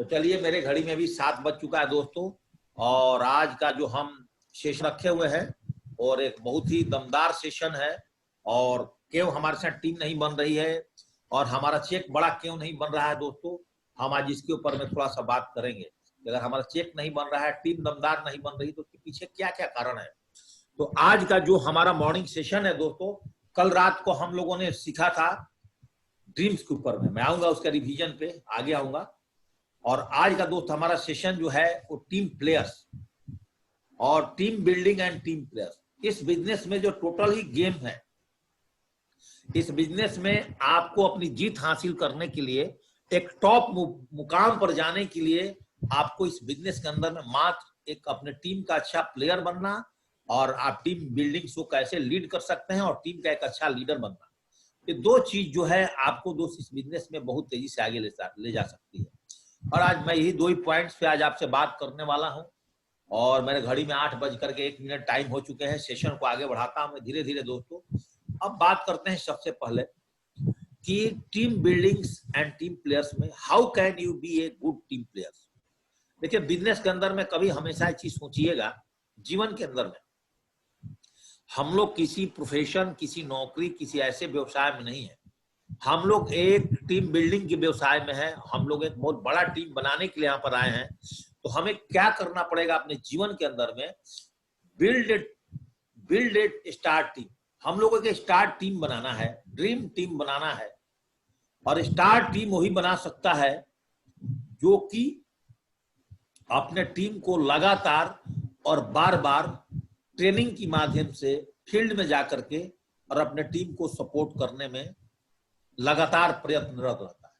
तो चलिए, मेरे घड़ी में भी 7 बज चुका है दोस्तों, और आज का जो हम सेशन रखे हुए हैं और एक बहुत ही दमदार सेशन है। और क्यों हमारे साथ टीम नहीं बन रही है और हमारा चेक बड़ा क्यों नहीं बन रहा है दोस्तों, हम आज इसके ऊपर में थोड़ा सा बात करेंगे। अगर हमारा चेक नहीं बन रहा है, टीम दमदार नहीं बन रही, तो उसके पीछे क्या क्या कारण है। तो आज का जो हमारा मॉर्निंग सेशन है दोस्तों, कल रात को हम लोगों ने सीखा था ड्रीम्स के ऊपर में, मैं आऊंगा उसका रिवीजन पे, आगे आऊंगा। और आज का दोस्त हमारा सेशन जो है वो टीम प्लेयर्स और team building and team players. इस बिजनेस में जो टोटल ही गेम है, इस बिजनेस में आपको अपनी जीत हासिल करने के लिए, एक टॉप मुकाम पर जाने के लिए, आपको इस बिजनेस के अंदर में मात्र एक अपने टीम का अच्छा प्लेयर बनना और आप टीम बिल्डिंग को कैसे लीड कर सकते हैं और टीम का एक अच्छा लीडर बनना, ये दो चीज जो है आपको दोस्त इस बिजनेस में बहुत तेजी से आगे ले जा सकती है। और आज मैं यही दो ही पॉइंट्स पे आज आपसे बात करने वाला हूं। और मेरे घड़ी में 8:01 टाइम हो चुके हैं। सेशन को आगे बढ़ाता हूं मैं धीरे धीरे दोस्तों। अब बात करते हैं सबसे पहले कि team buildings and team players में how can you be a good team players. देखिए, बिजनेस के अंदर में कभी हमेशा एक चीज सोचिएगा, जीवन के अंदर में हम लोग किसी प्रोफेशन, किसी नौकरी, किसी ऐसे व्यवसाय में नहीं है, हम लोग एक टीम बिल्डिंग के व्यवसाय में है। हम लोग एक बहुत बड़ा टीम बनाने के लिए यहाँ पर आए हैं। तो हमें क्या करना पड़ेगा अपने जीवन के अंदर में, बिल्ड इट स्टार टीम। हम लोगों को स्टार टीम बनाना है, ड्रीम टीम बनाना है। और स्टार टीम वही बना सकता है जो कि अपने टीम को लगातार और बार बार ट्रेनिंग के माध्यम से फील्ड में जाकर के और अपने टीम को सपोर्ट करने में लगातार प्रयत्नरत रहता है।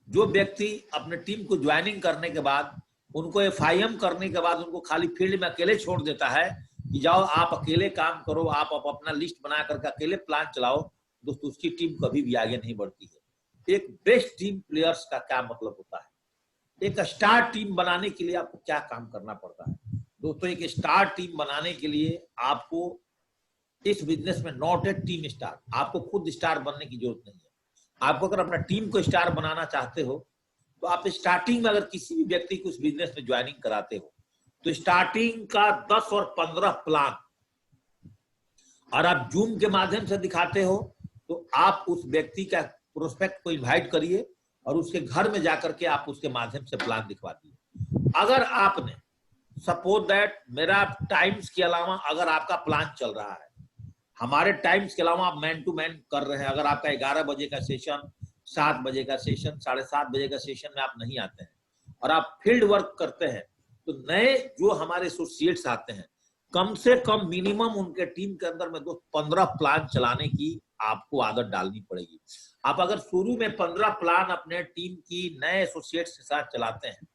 जो व्यक्ति अपने टीम को ज्वाइनिंग करने के बाद, उनको FIM करने के बाद उनको खाली फील्ड में अकेले छोड़ देता है कि जाओ आप अकेले काम करो, आप अपना लिस्ट बना करके अकेले प्लान चलाओ, दोस्तों उसकी टीम कभी भी आगे नहीं बढ़ती है। एक बेस्ट टीम प्लेयर्स का क्या मतलब होता है, एक स्टार टीम बनाने के लिए आपको क्या काम करना पड़ता है दोस्तों। एक स्टार टीम बनाने के लिए आपको इस बिजनेस में नॉट ए टीम स्टार, आपको खुद स्टार बनने की जरूरत नहीं है। आपको अगर अपना टीम को स्टार बनाना चाहते हो तो आप स्टार्टिंग में अगर किसी भी व्यक्ति को इस बिजनेस में ज्वाइनिंग कराते हो तो स्टार्टिंग का 10 और 15 प्लान और आप जूम के माध्यम से दिखाते हो, तो आप उस व्यक्ति का प्रोस्पेक्ट को इनवाइट करिए और उसके घर में जाकर के आप उसके माध्यम से प्लान दिखवा दिए। अगर आपने सपोज दैट मेरा टाइम्स के अलावा अगर आपका प्लान चल रहा है, हमारे टाइम्स के अलावा आप मैन टू मैन कर रहे हैं, अगर आपका 11 बजे का सेशन, 7 बजे का सेशन, 7:30 बजे का सेशन में आप नहीं आते हैं और आप फील्ड वर्क करते हैं, तो नए जो हमारे एसोसिएट्स आते हैं, कम से कम मिनिमम उनके टीम के अंदर में 15 प्लान चलाने की आपको आदत डालनी पड़ेगी। आप अगर शुरू में 15 प्लान अपने टीम की नए एसोसिएट्स के साथ चलाते हैं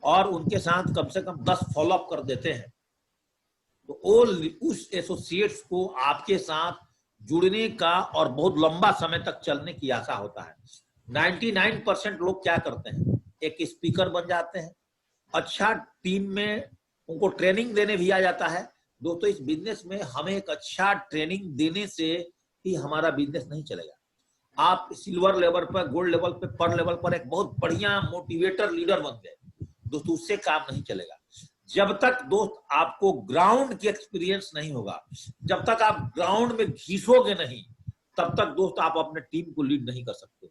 और उनके साथ कम से कम 10 फॉलोअप कर देते हैं, तो उस एसोसिएट्स को आपके साथ जुड़ने का और बहुत लंबा समय तक चलने की आशा होता है। 99% लोग क्या करते हैं, एक स्पीकर बन जाते हैं, अच्छा टीम में उनको ट्रेनिंग देने भी आ जाता है। दोस्तों, इस बिजनेस में हमें एक अच्छा ट्रेनिंग देने से ही हमारा बिजनेस नहीं चलेगा। आप सिल्वर लेवल पर, गोल्ड लेवल पर, पर लेवल पर एक बहुत बढ़िया मोटिवेटर लीडर बन गए दोस्तों, उससे काम नहीं चलेगा। जब तक दोस्त आपको ग्राउंड की एक्सपीरियंस नहीं होगा, जब तक आप ग्राउंड में घिसोगे नहीं, तब तक दोस्त आप अपने टीम को लीड नहीं कर सकते।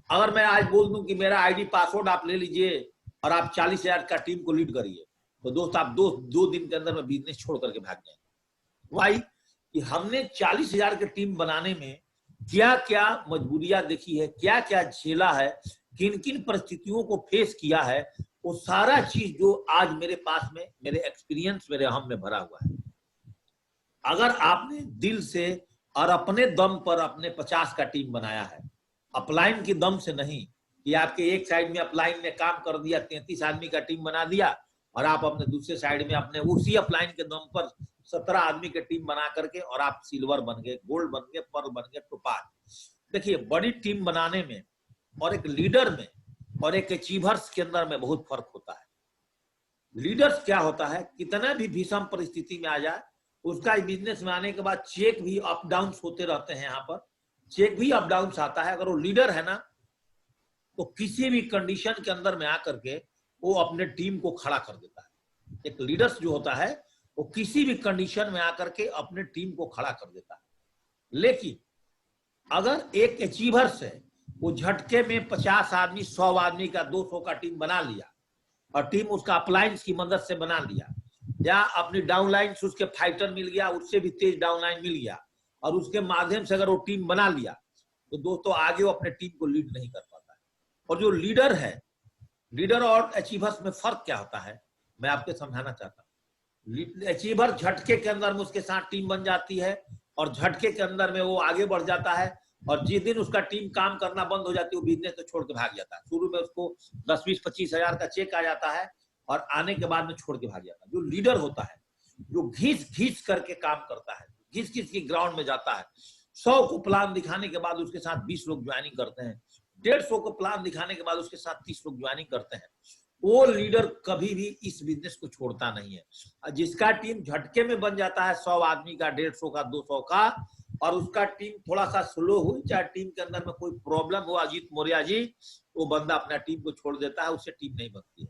अगर मैं आज बोल दूं कि मेरा आईडी पासवर्ड आप ले लीजिए और आप 40,000 का टीम को लीड करिए, तो दोस्त आप दो दिन के अंदर में बिजनेस छोड़ करके भाग जाएंगे। वाई कि हमने 40,000 की टीम बनाने में क्या क्या मजबूरियां देखी है, क्या क्या झेला है, किन किन परिस्थितियों को फेस किया है, वो सारा चीज जो आज मेरे पास में, मेरे एक्सपीरियंस, मेरे हम में भरा हुआ है। अगर आपने दिल से और अपने दम पर अपने 50 का टीम बनाया है, अपलाइन की दम से नहीं कि आपके एक साइड में अपलाइन ने काम कर दिया, 33 आदमी का टीम बना दिया और आप अपने दूसरे साइड में अपने उसी अपलाइन के दम पर 17 आदमी के टीम बना करके और आप सिल्वर बन गए, गोल्ड बन गए, पर्ल बन गए, टोपाज। देखिए, बड़ी टीम बनाने में और एक लीडर में और एक अचीवर्स के अंदर में बहुत फर्क होता है। लीडर्स क्या होता है, कितना भी भीषण परिस्थिति में आ जाए, उसका बिजनेस में आने के बाद चेक भी अप डाउन होते रहते हैं। यहाँ पर चेक भी अप डाउन आता है। अगर वो लीडर है ना, तो किसी भी कंडीशन के अंदर में आकर के वो अपने टीम को खड़ा कर देता है। एक लीडर्स जो होता है वो किसी भी कंडीशन में आकर के अपने टीम को खड़ा कर देता है। लेकिन अगर एक अचीवर्स है, वो झटके में 50 आदमी 100 आदमी का 200 का टीम बना लिया और टीम उसका अप्लायंस की मदद से बना लिया, या अपनी डाउनलाइन से उसके फाइटर मिल गया, उससे भी तेज डाउनलाइन मिल गया और उसके माध्यम से अगर वो टीम बना लिया, तो दोस्तों आगे वो अपने टीम को लीड नहीं कर पाता है। और जो लीडर है, लीडर और अचीवर्स में फर्क क्या होता है मैं आपको समझाना चाहता हूँ। अचीवर झटके के अंदर में उसके साथ टीम बन जाती है और झटके के अंदर में वो आगे बढ़ जाता है, और जिस दिन उसका टीम काम करना बंद हो जाती है वो बिजनेस को छोड़ के भाग जाता है। शुरू में उसको 10, 20, 25 हजार का चेक आ जाता है और आने के बाद में छोड़ के भाग जाता है। जो लीडर होता है, जो घिस घिस करके काम करता है, घिस घिस के ग्राउंड में जाता है, 100 को प्लान दिखाने के बाद उसके साथ 20 लोग ज्वाइनिंग करते हैं, 150 को प्लान दिखाने के बाद उसके साथ 30 लोग ज्वाइनिंग करते हैं, वो लीडर कभी भी इस बिजनेस को छोड़ता नहीं है। जिसका टीम झटके में बन जाता है 100 आदमी का, 150 का, 200 का, और उसका टीम थोड़ा सा स्लो हुई, चाहे टीम के अंदर में कोई प्रॉब्लम हो, अजीत मौर्य जी, वो बंदा अपना टीम को छोड़ देता है, उससे टीम नहीं बनती है।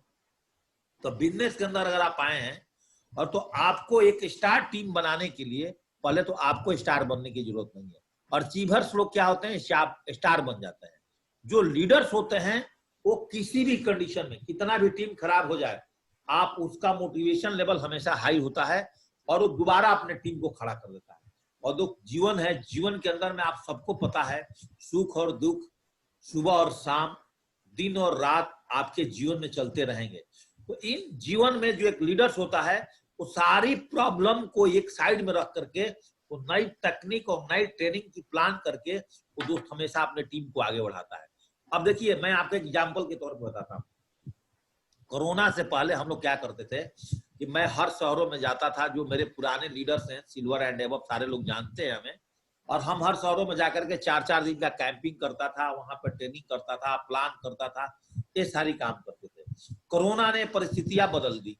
तो बिजनेस के अंदर अगर आप आए हैं और तो आपको एक स्टार टीम बनाने के लिए पहले तो आपको स्टार बनने की जरूरत नहीं है। और अचीवर्स लोग क्या होते हैं, स्टार बन जाते हैं। जो लीडर्स होते हैं वो किसी भी कंडीशन में कितना भी टीम खराब हो जाए, आप उसका मोटिवेशन लेवल हमेशा हाई होता है और वो दोबारा अपने टीम को खड़ा कर देता है। और जो जीवन है, जीवन के अंदर में आप सबको पता है, सुख और दुख, सुबह और शाम, दिन और रात आपके जीवन में चलते रहेंगे। तो इन जीवन में जो एक लीडर्स होता है वो सारी प्रॉब्लम को एक साइड में रख करके वो नई तकनीक और नई ट्रेनिंग की प्लान करके वो दोस्त हमेशा अपने टीम को आगे बढ़ाता है। अब देखिए, मैं आपको एग्जाम्पल के तौर पर बताता हूँ। कोरोना से पहले हम लोग क्या करते थे कि मैं हर शहरों में जाता था, जो मेरे पुराने लीडर्स हैं, सिल्वर एंड एबव सारे लोग जानते हैं हमें, और हम हर शहरों में जाकर के 4-4 दिन का कैंपिंग करता था, वहां पर ट्रेनिंग करता था, प्लान करता था, ये सारी काम करते थे। कोरोना ने परिस्थितियां बदल दी,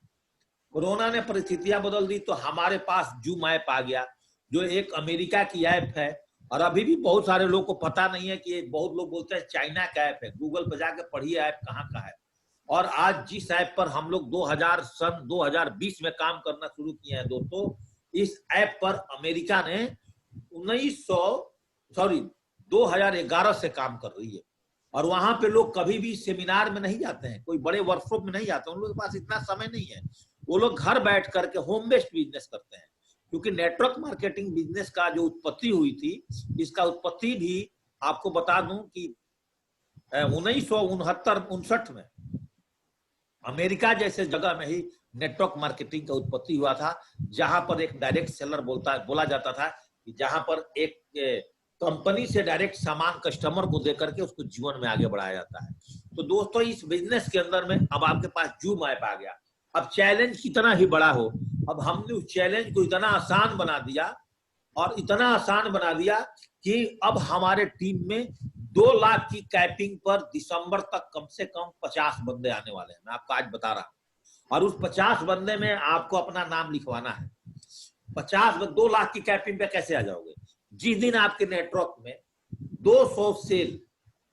कोरोना ने परिस्थितियां बदल दी, तो हमारे पास जूम ऐप आ गया, जो एक अमेरिका की ऐप है, और अभी भी बहुत सारे लोग को पता नहीं है कि बहुत लोग बोलते हैं चाइना का ऐप है। गूगल पे जाके पढ़िए ऐप कहाँ का है। और आज जिस ऐप पर हम लोग 2020 में काम करना शुरू किए हैं दोस्तों, इस ऐप पर अमेरिका ने 2011 से काम कर रही है। और वहां पे लोग कभी भी सेमिनार में नहीं जाते हैं, कोई बड़े वर्कशॉप में नहीं जाते, उन लोगों के पास इतना समय नहीं है। वो लोग घर बैठ करके होम बेस्ड बिजनेस करते हैं, क्योंकि नेटवर्क मार्केटिंग बिजनेस का जो उत्पत्ति हुई थी, इसका उत्पत्ति भी आपको बता दूं कि 1969 में अमेरिका जैसे जगह में ही नेटवर्क मार्केटिंग का उत्पत्ति हुआ था, जहां पर एक डायरेक्ट सेलर बोला जाता था कि जहां पर एक कंपनी से डायरेक्ट सामान कस्टमर को देकर के उसको जीवन में आगे बढ़ाया जाता है। तो दोस्तों, इस बिजनेस के अंदर में अब आपके पास जूम ऐप आ गया। अब चैलेंज कितना ही बड़ा हो, अब हमने उस चैलेंज को इतना आसान बना दिया, और इतना आसान बना दिया कि अब हमारे टीम में 2 लाख की कैपिंग पर दिसंबर तक कम से कम 50 बंदे आने वाले हैं। मैं आपको आज बता रहा हूं। और उस 50 बंदे में आपको अपना नाम लिखवाना है। 2 लाख की कैपिंग पे कैसे आ जाओगे? जिस दिन आपके नेटवर्क में 200 सेल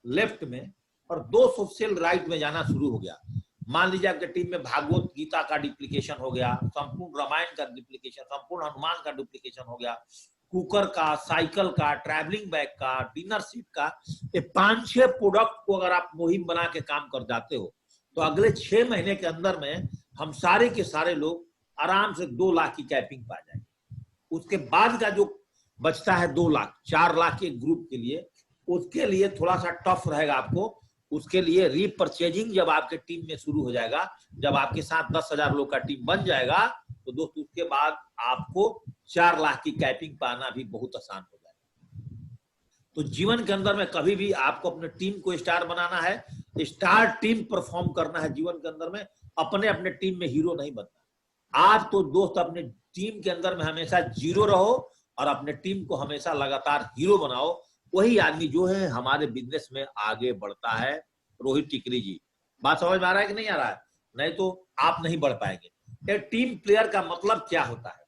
लेफ्ट में और 200 सेल राइट में जाना शुरू हो गया, मान लीजिए आपके टीम में भागवत गीता का डुप्लीकेशन हो गया, संपूर्ण रामायण का डुप्लीकेशन, संपूर्ण हनुमान का डुप्लीकेशन हो गया, कुकर का, साइकिल का, ट्रैवलिंग बैग का, डिनर सीट का, ये 5-6 प्रोडक्ट को अगर आप मुहिम बना के काम कर जाते हो, तो अगले 6 महीने के अंदर में हम सारे के सारे लोग आराम से 2 लाख की कैपिंग पा जाएंगे। उसके बाद का जो बचता है 2 लाख, 4 लाख के ग्रुप के लिए, उसके लिए थोड़ा सा टफ रहेगा आपको। उसके लिए रीपरचेजिंग जब आपके टीम में शुरू हो जाएगा, जब आपके साथ 10,000 लोग का टीम बन जाएगा, तो दोस्तों उसके बाद आपको 4 लाख की कैपिंग पाना भी बहुत आसान हो जाएगा। तो जीवन के अंदर में कभी भी आपको अपने टीम को स्टार बनाना है, स्टार टीम परफॉर्म करना है जीवन के अंदर में, अपने टीम में हीरो नहीं बनना। आप तो दोस्त अपने टीम के अंदर में हमेशा जीरो रहो और अपने टीम को हमेशा लगातार हीरो बनाओ। वही आदमी जो है हमारे बिजनेस में आगे बढ़ता है। रोहित टिकरी जी, बात समझ में आ रहा है कि नहीं आ रहा है? नहीं तो आप नहीं बढ़ पाएंगे। एक टीम प्लेयर का मतलब क्या होता है?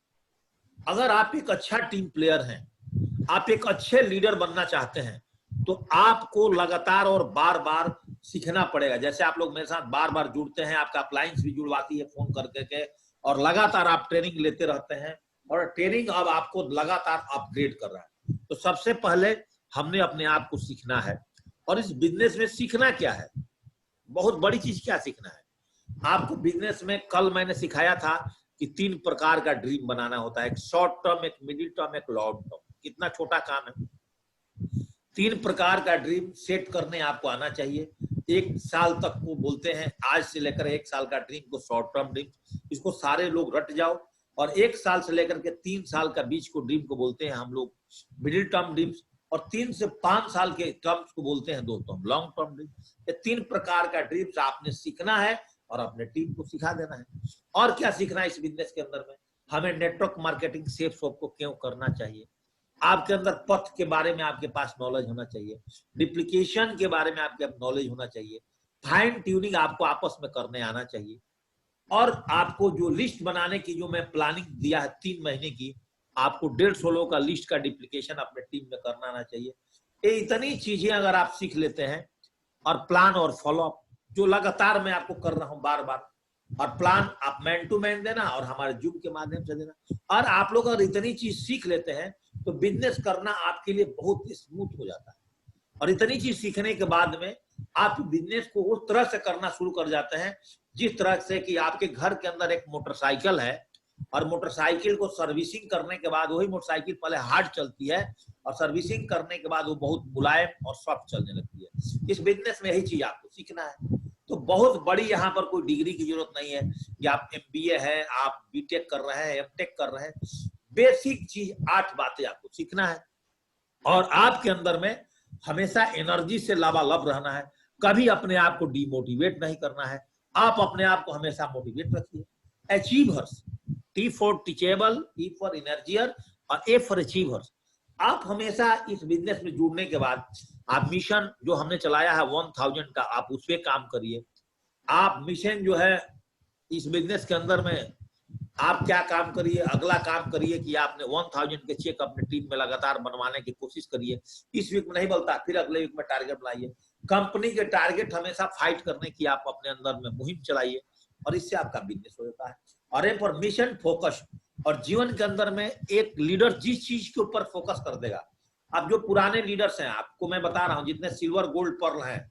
अगर आप एक अच्छा टीम प्लेयर हैं, आप एक अच्छे लीडर बनना चाहते हैं, तो आपको लगातार और बार बार सीखना पड़ेगा। जैसे आप लोग मेरे साथ बार बार जुड़ते हैं, आपका अप्लायंस भी जुड़वाती है फोन करके के, और लगातार आप ट्रेनिंग लेते रहते हैं, और ट्रेनिंग अब आपको लगातार अपग्रेड कर रहा है। तो सबसे पहले हमने अपने आप को सीखना है। और इस बिजनेस में सीखना क्या है, बहुत बड़ी चीज क्या सीखना है आपको बिजनेस में। कल मैंने सिखाया था कि 3 प्रकार का ड्रीम बनाना होता है, एक शॉर्ट टर्म, एक मिडिल टर्म, एक लॉन्ग टर्म। कितना छोटा काम है। 3 प्रकार का ड्रीम सेट करने आपको आना चाहिए। 1 साल तक को बोलते हैं, आज से लेकर 1 साल का ड्रीम को शॉर्ट टर्म ड्रीम, इसको सारे लोग रट जाओ। और 1 साल से लेकर के 3 साल का बीच को ड्रीम को बोलते हैं हम लोग मिडिल टर्म ड्रीम्स, और 3 से 5 साल के टर्म्स को बोलते हैं दोस्तों लॉन्ग टर्म ड्रीम। ये 3 प्रकार का ड्रीम्स आपने सीखना है और अपने टीम को सिखा देना है। और क्या सीखना है इस बिजनेस के अंदर में, हमें नेटवर्क मार्केटिंग सेफ शॉप को क्यों करना चाहिए, आपके अंदर पथ के बारे में आपके पास नॉलेज होना चाहिए, डिप्लीकेशन के बारे में आपके नॉलेज होना चाहिए, फाइन ट्यूनिंग आपको आपस में करने आना चाहिए, और आपको जो लिस्ट बनाने की जो मैं प्लानिंग दिया है 3 महीने की, आपको 150 लोगों का लिस्ट का डिप्लीकेशन अपने टीम में करना आना चाहिए। ये इतनी चीजें अगर आप सीख लेते हैं, और प्लान और फॉलोअप जो लगातार मैं आपको कर रहा हूं बार बार, और प्लान आप मैन टू मैन देना और हमारे जूम के माध्यम से देना, और आप लोग अगर इतनी चीज सीख लेते हैं तो बिजनेस करना आपके लिए बहुत स्मूथ हो जाता है। और इतनी चीज सीखने के बाद में आप बिजनेस को उस तरह से करना शुरू कर जाते हैं जिस तरह से कि आपके घर के अंदर एक मोटरसाइकिल है, और मोटरसाइकिल को सर्विसिंग करने के बाद वही मोटरसाइकिल पहले हार्ड चलती है, और सर्विसिंग करने के बाद वो बहुत मुलायम और सॉफ्ट चलने लगती है। इस बिजनेस में यही चीज आपको सीखना है। तो बहुत बड़ी यहाँ पर कोई डिग्री की जरूरत नहीं है कि आप MBA है, आप BTech कर रहे हैं, MTech कर रहे हैं। बेसिक चीज 8 बातें आपको सीखना है, और आपके अंदर में हमेशा एनर्जी से लबालब रहना है। कभी अपने आप को डिमोटिवेट नहीं करना है, आप अपने आप को हमेशा मोटिवेट रखिए। Achievers, T for teachable, E for energiser, और A फॉर अचीवर्स। आप हमेशा इस बिजनेस में जुड़ने के बाद आप मिशन जो हमने चलाया है 1000 का, आप उस पर काम करिए। आप मिशन जो है इस बिजनेस के अंदर में आप क्या काम करिए, अगला काम करिए कि आपने 1000 के चेक अपने टीम में लगातार बनवाने की कोशिश करिए। इस वीक में नहीं बनता, फिर अगले वीक में टारगेट बनाइए। कंपनी के टारगेट हमेशा फाइट करने की आप अपने अंदर में मुहिम चलाइए, और इससे आपका बिजनेस हो जाता है। और एक पर मिशन फोकस, और जीवन के अंदर में एक लीडर जिस चीज के ऊपर फोकस कर देगा, अब जो पुराने लीडर्स हैं, आपको मैं बता रहा हूं, जितने सिल्वर गोल्ड पर्ल हैं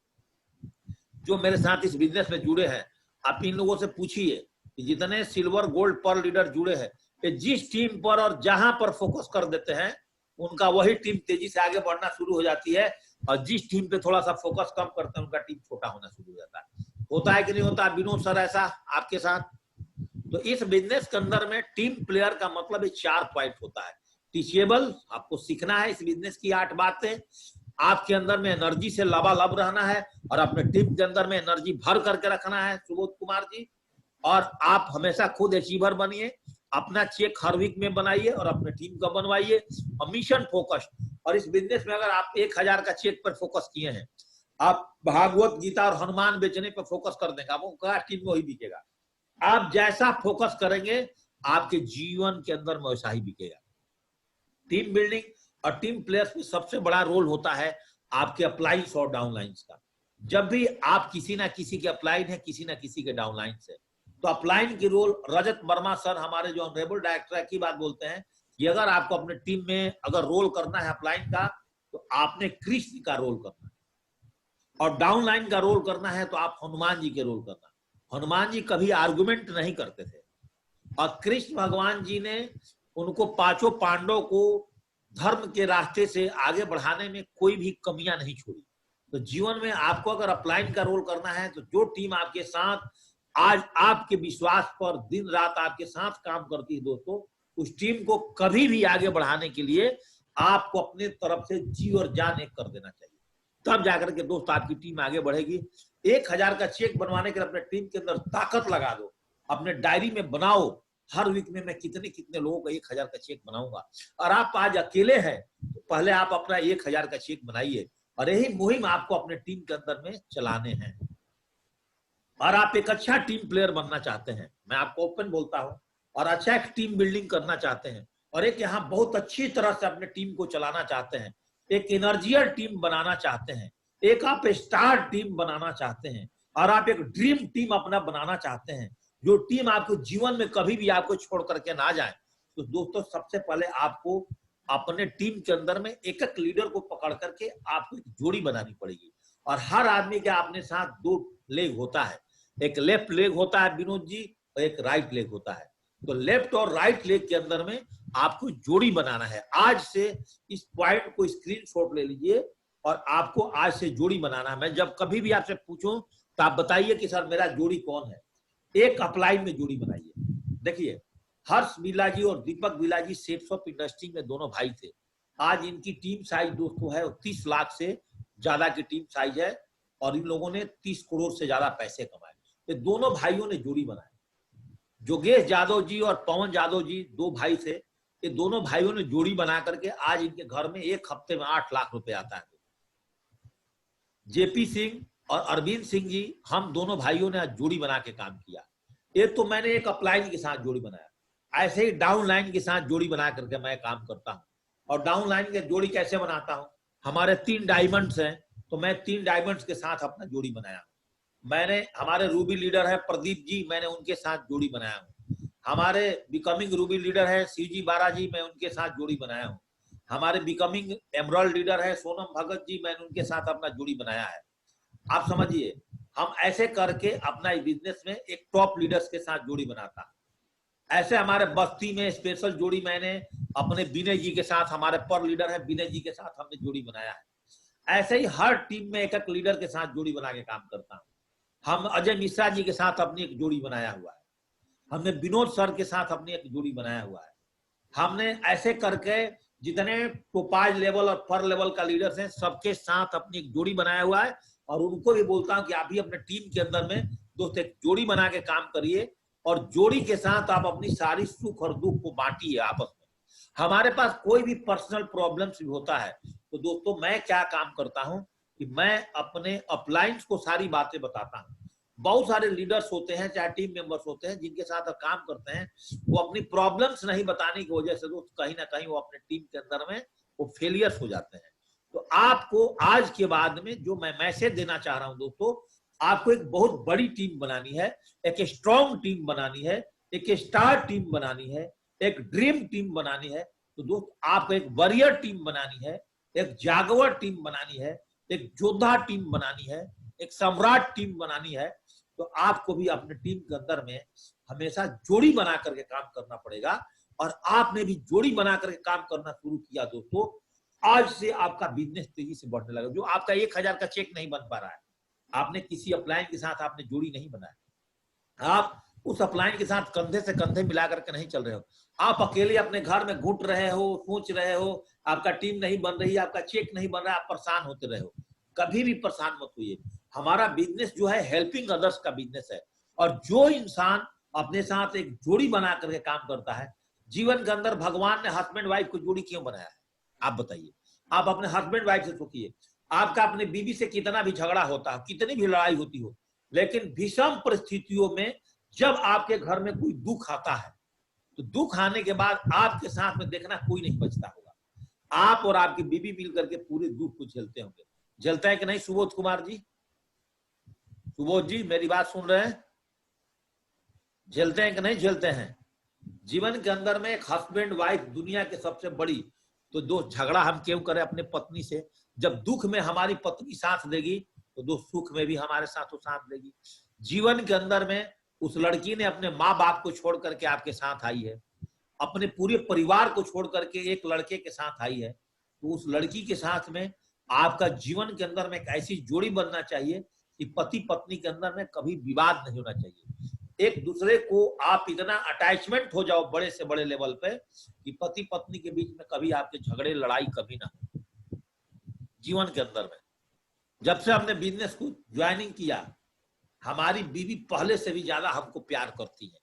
जो मेरे साथ इस बिजनेस में जुड़े हैं, आप इन लोगों से पूछिए कि जितने सिल्वर गोल्ड पर्ल लीडर जुड़े हैं, कि जिस टीम पर और जहां पर फोकस कर देते हैं, उनका वही टीम तेजी से आगे बढ़ना शुरू हो जाती है, और जिस टीम पे थोड़ा सा फोकस कम करते हैं, उनका टीम छोटा होना शुरू हो जाता है। होता है कि नहीं होता विनोद सर ऐसा आपके साथ? तो इस बिजनेस के अंदर में टीम प्लेयर का मतलब 4 पॉइंट होता है। टीचेबल, आपको सीखना है इस बिजनेस की 8 बातें। आपके अंदर में एनर्जी से लबालब रहना है, और अपने टीम के अंदर में एनर्जी भर करके रखना है सुबोध कुमार जी। और आप हमेशा खुद अचीवर बनिए, अपना चेक हर वीक में बनाइए और अपने टीम का बनवाइए, और मिशन फोकस। और इस बिजनेस में अगर आप 1000 का चेक पर फोकस किए हैं, आप भागवत गीता और हनुमान बेचने पर फोकस कर देंगे, आपको टीम में वही बिकेगा। आप जैसा फोकस करेंगे आपके जीवन के अंदर में वैसा ही बिकेगा। टीम बिल्डिंग और टीम प्लेयर्स में सबसे बड़ा रोल होता है आपके अपलाइंस और डाउनलाइंस का। जब भी आप किसी ना किसी के अपलाइन है, किसी ना किसी के डाउनलाइन से, तो अपलाइन की रोल, रजत वर्मा सर हमारे जो ऑनरेबल डायरेक्टर की बात बोलते हैं कि अगर आपको अपने टीम में अगर रोल करना है अपलाइन का, तो आपने कृष्ण का रोल करना है, और डाउनलाइन का रोल करना है तो आप हनुमान जी के रोल करना। हनुमान जी कभी आर्गुमेंट नहीं करते थे, और कृष्ण भगवान जी ने उनको 5 पांडवों को धर्म के रास्ते से आगे बढ़ाने में कोई भी कमियां नहीं छोड़ी। तो जीवन में आपको अगर अपलाइन का रोल करना है, तो जो टीम आपके साथ आज आपके विश्वास पर दिन रात आपके साथ काम करती है दोस्तों, उस टीम को कभी भी आगे बढ़ाने के लिए आपको अपने तरफ से जी और जान एक कर देना चाहिए, तब जाकर के दोस्त आपकी टीम आगे बढ़ेगी। 1000 का चेक बनवाने के लिए अपने टीम के अंदर ताकत लगा दो, अपने डायरी में बनाओ हर वीक में मैं कितने कितने लोगों का 1000 का चेक बनाऊंगा। और आप आज अकेले हैं तो पहले आप अपना 1000 का चेक बनाइए, और यही मुहिम आपको अपने टीम के अंदर में चलाने हैं। और आप एक अच्छा टीम प्लेयर बनना चाहते हैं, मैं आपको ओपन बोलता हूं, और अच्छा एक टीम बिल्डिंग करना चाहते हैं, और एक यहाँ बहुत अच्छी तरह से अपने टीम को चलाना चाहते हैं, एक एनर्जियल टीम बनाना चाहते हैं, एक आप स्टार टीम बनाना चाहते हैं, और आप एक ड्रीम टीम अपना बनाना चाहते हैं, जो टीम आपको जीवन में कभी भी आपको छोड़ करके ना जाए, तो दोस्तों सबसे पहले आपको अपने टीम के अंदर में एक एक लीडर को पकड़ करके आपको एक जोड़ी बनानी पड़ेगी। और हर आदमी के अपने साथ दो लेग होता है, एक लेफ्ट लेग होता है विनोद जी, और एक राइट लेग होता है। तो लेफ्ट और राइट लेग के अंदर में आपको जोड़ी बनाना है। आज से इस पॉइंट को स्क्रीनशॉट ले लीजिए और आपको आज से जोड़ी बनाना है। मैं जब कभी भी आपसे पूछूं तो आप बताइए कि सर मेरा जोड़ी कौन है, एक अपलाइन में जोड़ी बनाइए। देखिए हर्ष बिरला जी और दीपक बिरला जी सेट्स ऑफ इंडस्ट्री में दोनों भाई थे। आज इनकी टीम साइज दोस्तों है 30 लाख से ज्यादा की टीम साइज है, और इन लोगों ने 30 करोड़ से ज्यादा पैसे कमाए। ये दोनों भाइयों ने जोड़ी बनाई। जोगेश यादव जी और पवन यादव जी दो भाई थे, ये दोनों भाइयों ने जोड़ी बना करके आज इनके घर में एक हफ्ते में 8 लाख रुपए आता है। जेपी सिंह और अरविंद सिंह जी, हम दोनों भाइयों ने आज जोड़ी बना के काम किया। एक तो मैंने एक अपलाइन के साथ जोड़ी बनाया, ऐसे ही डाउन लाइन के साथ जोड़ी बना करके मैं काम करता हूं। और डाउन लाइन के जोड़ी कैसे बनाता हूं, हमारे 3 डायमंड्स हैं, तो मैं 3 डायमंड्स के साथ अपना जोड़ी बनाया। मैंने हमारे रूबी लीडर है प्रदीप जी, मैंने उनके साथ जोड़ी बनाया हूँ। हमारे बिकमिंग रूबी लीडर है शिवजी बारा जी, मैं उनके साथ जोड़ी बनाया हूँ। हमारे बिकमिंग एमराल्ड लीडर है सोनम भगत जी, मैंने उनके साथ अपना जोड़ी बनाया है। आप समझिए, हम ऐसे करके अपना बिजनेस में एक टॉप लीडर्स के साथ जोड़ी बनाता। ऐसे हमारे बस्ती में स्पेशल जोड़ी मैंने अपने विनय जी के साथ, हमारे पर लीडर है विनय जी के साथ हमने जोड़ी बनाया है। ऐसे ही हर टीम में एक एक लीडर के साथ जोड़ी बना के काम करता हूँ। हम अजय मिश्रा जी के साथ अपनी एक जोड़ी बनाया हुआ है, हमने विनोद सर के साथ अपनी एक जोड़ी बनाया हुआ है। हमने ऐसे करके जितने टोपाज लेवल और पर लेवल का लीडर्स हैं सबके साथ अपनी एक जोड़ी बनाया हुआ है। और उनको भी बोलता हूं कि आप भी अपने टीम के अंदर में दोस्त एक जोड़ी बना के काम करिए, और जोड़ी के साथ आप अपनी सारी सुख और दुख को बांटिए आपस में। हमारे पास कोई भी पर्सनल प्रॉब्लम्स भी होता है तो दोस्तों मैं क्या काम करता हूं कि मैं अपने अपलाइंस को सारी बातें बताता हूं। बहुत सारे लीडर्स होते हैं, चाहे टीम मेंबर्स होते हैं, जिनके साथ आप काम करते हैं, वो अपनी प्रॉब्लम्स नहीं बताने की वजह से दोस्त कहीं ना कहीं वो अपने टीम के अंदर में वो फेलियर्स हो जाते हैं। तो आपको आज के बाद में जो मैं मैसेज देना चाह रहा हूं दोस्तों, आपको एक बहुत बड़ी टीम बनानी है, एक स्ट्रॉन्ग टीम बनानी है, एक स्टार टीम बनानी है, एक ड्रीम टीम बनानी है। तो दोस्त आपको एक वॉरियर टीम बनानी है, एक जागवर टीम बनानी है, एक योद्धा टीम बनानी है, एक सम्राट टीम बनानी है। तो आपको भी अपने टीम के अंदर में हमेशा जोड़ी बना करके काम करना पड़ेगा। और आपने भी जोड़ी बना करके काम करना शुरू किया दोस्तों, आज से आपका बिजनेस तेजी से बढ़ने लगा। जो आपका 1000 का चेक नहीं बन पा रहा है, आपने किसी अपलाइन के साथ आपने जोड़ी नहीं बनाया, आप उस अपलाइन के साथ कंधे से कंधे मिला करके नहीं चल रहे हो, आप अकेले अपने घर में घुट रहे हो, सोच रहे हो, आपका टीम नहीं बन रही, आपका चेक नहीं बन रहा, आप परेशान होते रहे हो। कभी भी परेशान मत होइए। हमारा बिजनेस जो है हेल्पिंग अदर्स का बिजनेस है, और जो इंसान अपने साथ एक जोड़ी बना करके काम करता है, जीवन के अंदर भगवान ने हस्बैंड वाइफ को जोड़ी क्यों बनाया है आप बताइए। आप अपने हस्बैंड वाइफ से सोचिए, आपका अपने बीवी से कितना भी झगड़ा होता है, कितनी भी लड़ाई होती हो, लेकिन भीषण परिस्थितियों में जब आपके घर में कोई दुख आता है, तो दुख आने के बाद आपके साथ में देखना कोई नहीं बचता होगा, आप और आपकी बीवी मिलकर के पूरे दुख को झेलते होंगे। झेलता है कि नहीं सुबोध कुमार जी? सुबोध जी मेरी बात सुन रहे हैं? झेलते हैं कि नहीं झेलते हैं? जीवन के अंदर में एक हस्बैंड वाइफ दुनिया के सबसे बड़ी, तो दो झगड़ा हम क्यों करें अपने पत्नी से? जब दुख में हमारी पत्नी साथ देगी तो दो सुख में भी हमारे साथ वो साथ देगी। जीवन के अंदर में उस लड़की ने अपने माँ बाप को छोड़ करके आपके साथ आई है, अपने पूरे परिवार को छोड़ करके एक लड़के के साथ आई है, तो उस लड़की के साथ में आपका जीवन के अंदर में एक ऐसी जोड़ी बनना चाहिए कि पति पत्नी के अंदर में कभी विवाद नहीं होना चाहिए। एक दूसरे को आप इतना अटैचमेंट हो जाओ बड़े से बड़े लेवल पे कि पति पत्नी के बीच में कभी आपके झगड़े लड़ाई कभी ना हो। जीवन के अंदर में जब से हमने बिजनेस को ज्वाइनिंग किया, हमारी बीवी पहले से भी ज्यादा हमको प्यार करती है।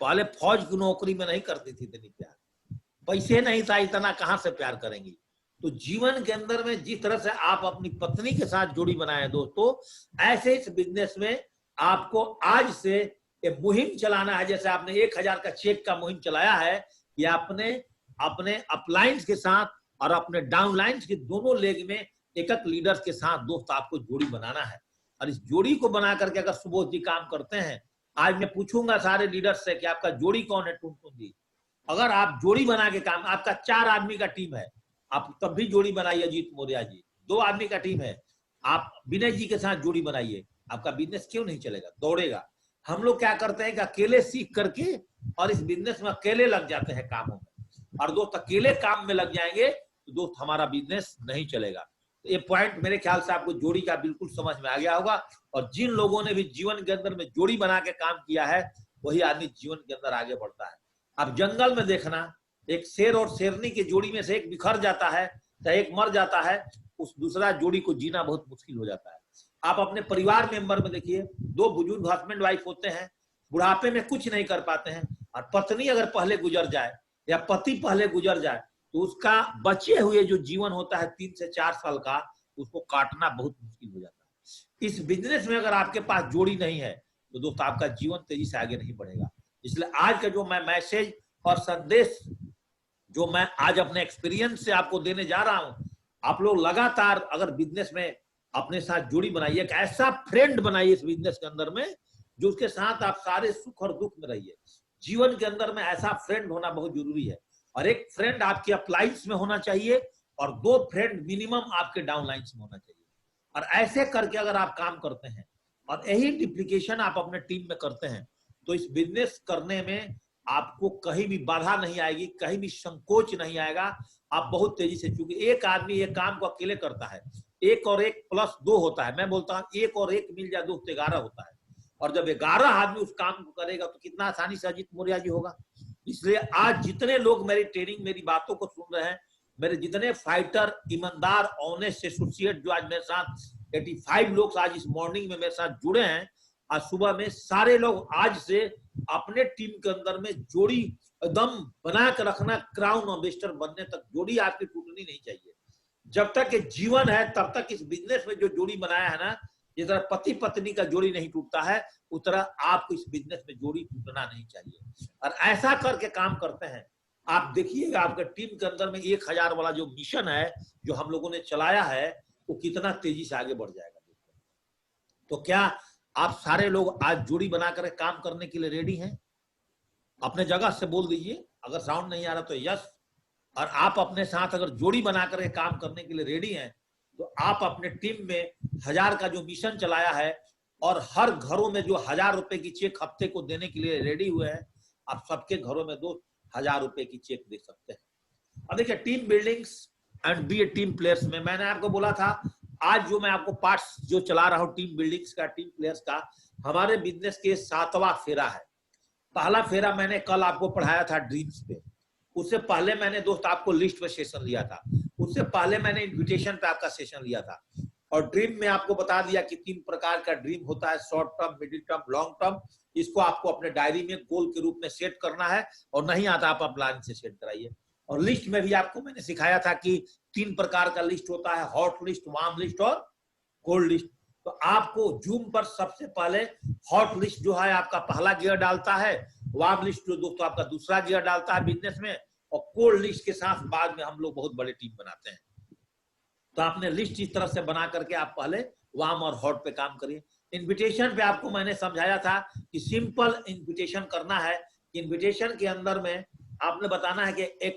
पहले फौज की नौकरी में नहीं करती थी इतनी प्यार, पैसे नहीं था इतना, कहां से प्यार करेंगी। तो जीवन के अंदर में जिस तरह से आप अपनी पत्नी के साथ जोड़ी बनाए दोस्तों, ऐसे इस बिजनेस में आपको आज से एक मुहिम चलाना है। जैसे आपने 1000 का चेक का मुहिम चलाया है, कि आपने अपने अपलाइंस के साथ और अपने डाउनलाइंस के दोनों लेग में एक एक लीडर्स के साथ दोस्त आपको जोड़ी बनाना है। और इस जोड़ी को बना करके अगर सुबोध जी काम करते हैं, आज मैं पूछूंगा सारे लीडर्स से कि आपका जोड़ी कौन है टुनटुन जी, अगर आप जोड़ी बना के काम, आपका 4 आदमी का टीम है, आप तब भी जोड़ी बनाइए। अजीत मौर्य जी 2 आदमी का टीम है, आप विनय जी के साथ जोड़ी बनाइए, आपका बिजनेस क्यों नहीं चलेगा, दौड़ेगा। हम लोग क्या करते हैं कि अकेले सीख करके और इस बिजनेस में अकेले लग जाते हैं कामों में, और दोस्त अकेले काम में लग जाएंगे तो दोस्त हमारा बिजनेस नहीं चलेगा। तो ये पॉइंट मेरे ख्याल से आपको जोड़ी का बिल्कुल समझ में आ गया होगा। और जिन लोगों ने भी जीवन के अंदर में जोड़ी बना के काम किया है, वही आदमी जीवन के अंदर आगे बढ़ता है। अब जंगल में देखना, एक शेर और शेरनी की जोड़ी में से एक बिखर जाता है, चाहे एक मर जाता है, उस दूसरा जोड़ी को जीना बहुत मुश्किल हो जाता है। आप अपने परिवार मेंबर में देखिए, 2 बुजुर्ग हस्बैंड वाइफ होते हैं, बुढ़ापे में कुछ नहीं कर पाते हैं, और पत्नी अगर पहले गुजर जाए या पति पहले गुजर जाए तो उसका बचे हुए जो जीवन होता है 3 से 4 साल का, उसको काटना बहुत मुश्किल हो जाता है। इस बिजनेस में अगर आपके पास जोड़ी नहीं है तो दोस्त आपका जीवन तेजी से आगे नहीं बढ़ेगा। इसलिए आज का जो मैं मैसेज और संदेश जो मैं आज अपने एक्सपीरियंस से आपको देने जा रहा हूं, आप लोग लगातार अगर बिजनेस में अपने साथ जोड़ी बनाइए, एक ऐसा फ्रेंड बनाइए इस बिजनेस के अंदर में जो उसके साथ आप सारे सुख और दुख में रहिए। जीवन के अंदर में ऐसा फ्रेंड होना बहुत जरूरी है, और एक फ्रेंड आपके अपलाइंस में होना चाहिए और 2 फ्रेंड मिनिमम आपके डाउनलाइंस में होना चाहिए। और ऐसे करके अगर आप काम करते हैं और यही डिप्लीकेशन आप अपने टीम में करते हैं, तो इस बिजनेस करने में आपको कहीं भी बाधा नहीं आएगी, कहीं भी संकोच नहीं आएगा। आप बहुत तेजी से, क्योंकि एक आदमी एक काम को अकेले करता है, 1 और 1 प्लस 2 होता है। मैं बोलता हूं 1 और 1 मिल जाए दोस्त 11 होता है, और जब 11 आदमी उस काम को करेगा तो कितना आसानी से अजीत मौर्य जी होगा। इसलिए आज जितने लोग मेरी ट्रेनिंग, मेरी बातों को सुन रहे हैं, मेरे जितने फाइटर, ईमानदार, ऑनेस्ट एसोसिएट जो आज मेरे साथ 85 लोग आज इस मॉर्निंग में मेरे साथ जुड़े हैं, आज सुबह में सारे लोग आज से अपने टीम के अंदर में जोड़ी एकदम बना कर रखना, क्राउन इन्वेस्टर बनने तक जोड़ी आपकी टूटनी नहीं चाहिए। जब तक ये जीवन है तब तक इस बिजनेस में जो जोड़ी बनाया है ना, जिस तरह पति पत्नी का जोड़ी नहीं टूटता है, उस तरह आपको इस बिजनेस में जोड़ी टूटना नहीं चाहिए। और ऐसा करके काम करते हैं, आप देखिएगा आपके टीम के अंदर में 1000 वाला जो मिशन है जो हम लोगों ने चलाया है, वो कितना तेजी से आगे बढ़ जाएगा। तो क्या आप सारे लोग आज जोड़ी बनाकर काम करने के लिए रेडी हैं? अपने जगह से बोल दीजिए, अगर साउंड नहीं आ रहा तो यस। और आप अपने साथ अगर जोड़ी बनाकर काम करने के लिए रेडी हैं, तो आप अपने टीम में 1000 का जो मिशन चलाया है और हर घरों में जो 1000 रुपए की चेक हफ्ते को देने के लिए रेडी हुए हैं, आप सबके घरों में 2000 रुपए की चेक दे सकते हैं। अब देखिए, team buildings and be a team players में मैंने आपको बोला था, आज जो मैं आपको पार्ट्स जो चला रहा हूं टीम बिल्डिंग्स का, टीम प्लेयर्स का, हमारे बिजनेस के 7वां फेरा है। पहला फेरा मैंने कल आपको पढ़ाया था ड्रीम्स पे, उससे पहले मैंने दोस्त आपको लिस्ट पे सेशन लिया था, उससे पहले मैंने इन्विटेशन पे आपका सेशन लिया था। और ड्रीम में आपको बता दिया कि 3 प्रकार का ड्रीम होता है, short term, middle term, long term. इसको आपको अपने डायरी में गोल के रूप में सेट करना है, और नहीं आता आप प्लान से सेट कराइए। और लिस्ट में भी आपको मैंने सिखाया था कि 3 प्रकार का लिस्ट होता है, हॉट लिस्ट, वार्म लिस्ट और कोल्ड लिस्ट। तो आपको जूम पर सबसे पहले हॉट लिस्ट जो है आपका पहला गियर डालता है, वार्म लिस्ट जो दोस्तों आपका दूसरा गियर डालता है बिजनेस में, और कोल्ड लिस्ट के साथ बाद में हम लोग बहुत बड़े टीम बनाते हैं। तो आपने लिस्ट इस तरह से बना करके आप पहले वार्म और हॉट पे काम करिए। इन्विटेशन पे आपको मैंने समझाया था कि सिंपल इन्विटेशन करना है। इन्विटेशन के अंदर में आपने बताना है कि एक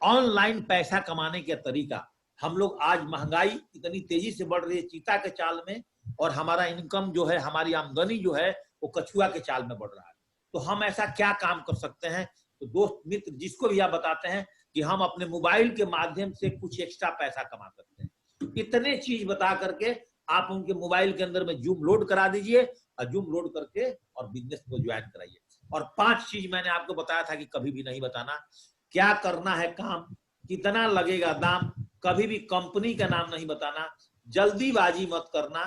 ऑनलाइन पैसा कमाने के तरीका। हम लोग आज महंगाई इतनी तेजी से बढ़ रही है चीता के चाल में, और हमारा इनकम जो है, हमारी आमदनी जो है वो कछुआ के चाल में बढ़ रहा है। तो हम ऐसा क्या काम कर सकते हैं? तो दोस्त मित्र जिसको भी आप बताते हैं कि हम अपने मोबाइल के माध्यम से कुछ एक्स्ट्रा पैसा कमा सकते हैं, इतने चीज बता करके आप उनके मोबाइल के अंदर में जूम लोड करा दीजिए, और जूम लोड करके और बिजनेस को ज्वाइन कराइए। और 5 चीज मैंने आपको बताया था कि कभी भी नहीं बताना, क्या करना है काम, कितना लगेगा दाम, कभी भी कंपनी का नाम नहीं बताना, जल्दीबाजी मत करना।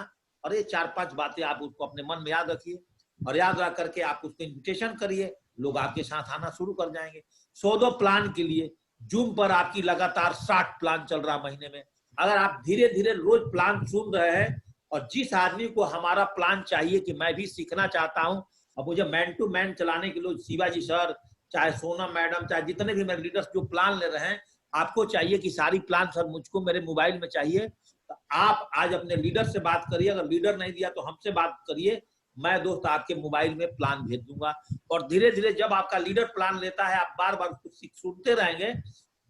और ये 4-5 बातें आप उसको अपने मन में याद रखिए, और याद रख करके आप उसको इन्विटेशन करिए, लोग आपके साथ आना शुरू कर जाएंगे। 100 प्लान के लिए जूम पर आपकी लगातार 60 प्लान चल रहा महीने में। अगर आप धीरे धीरे रोज प्लान सुन रहे हैं, और जिस आदमी को हमारा प्लान चाहिए कि मैं भी सीखना चाहता हूं, अब मुझे मैन टू मैन चलाने के लिए शिवाजी सर, चाहे सोनम मैडम, चाहे जितने भी मेरे लीडर्स जो प्लान ले रहे हैं, आपको चाहिए कि सारी प्लान सर मुझको मेरे मोबाइल में चाहिए, तो आप आज अपने लीडर से बात करिए, अगर लीडर नहीं दिया तो हमसे बात करिए, मैं दोस्त आपके मोबाइल में प्लान भेज दूंगा। और धीरे धीरे जब आपका लीडर प्लान लेता है, आप बार बार सुनते रहेंगे,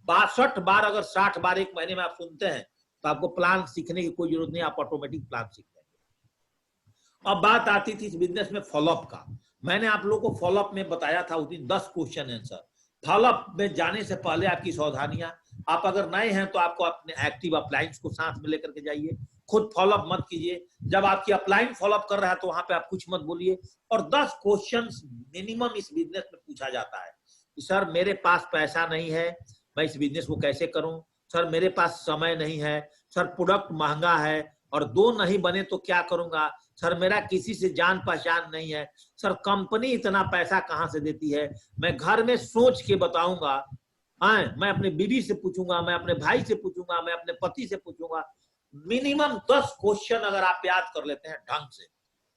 62 बार अगर 60 बार एक महीने में आप सुनते हैं तो आपको प्लान सीखने की कोई जरूरत नहीं, आप ऑटोमेटिक प्लान सीख जाएंगे। अब बात आती थी इस बिजनेस में फॉलोअप का। मैंने आप लोगों को फॉलोअप में बताया था उस दिन 10 क्वेश्चन आंसर। फॉलोअप में जाने से पहले आपकी सावधानियां, आप अगर नए हैं तो आपको अपने एक्टिव अपलाइंस को साथ में लेकर के जाइए, खुद फॉलोअप मत कीजिए। जब आपकी अपलाइन फॉलोअप कर रहा है तो वहां पे आप कुछ मत बोलिए। और 10 क्वेश्चंस मिनिमम इस बिजनेस में पूछा जाता है कि सर मेरे पास पैसा नहीं है, मैं इस बिजनेस को कैसे करूं? सर मेरे पास समय नहीं है, सर प्रोडक्ट महंगा है और 2 नहीं बने तो क्या करूंगा? सर मेरा किसी से जान पहचान नहीं है, सर कंपनी इतना पैसा कहां से देती है, मैं घर में सोच के बताऊंगा, मैं अपने बीवी से पूछूंगा, मैं अपने भाई से पूछूंगा, मैं अपने पति से पूछूंगा। मिनिमम 10 क्वेश्चन अगर आप याद कर लेते हैं ढंग से,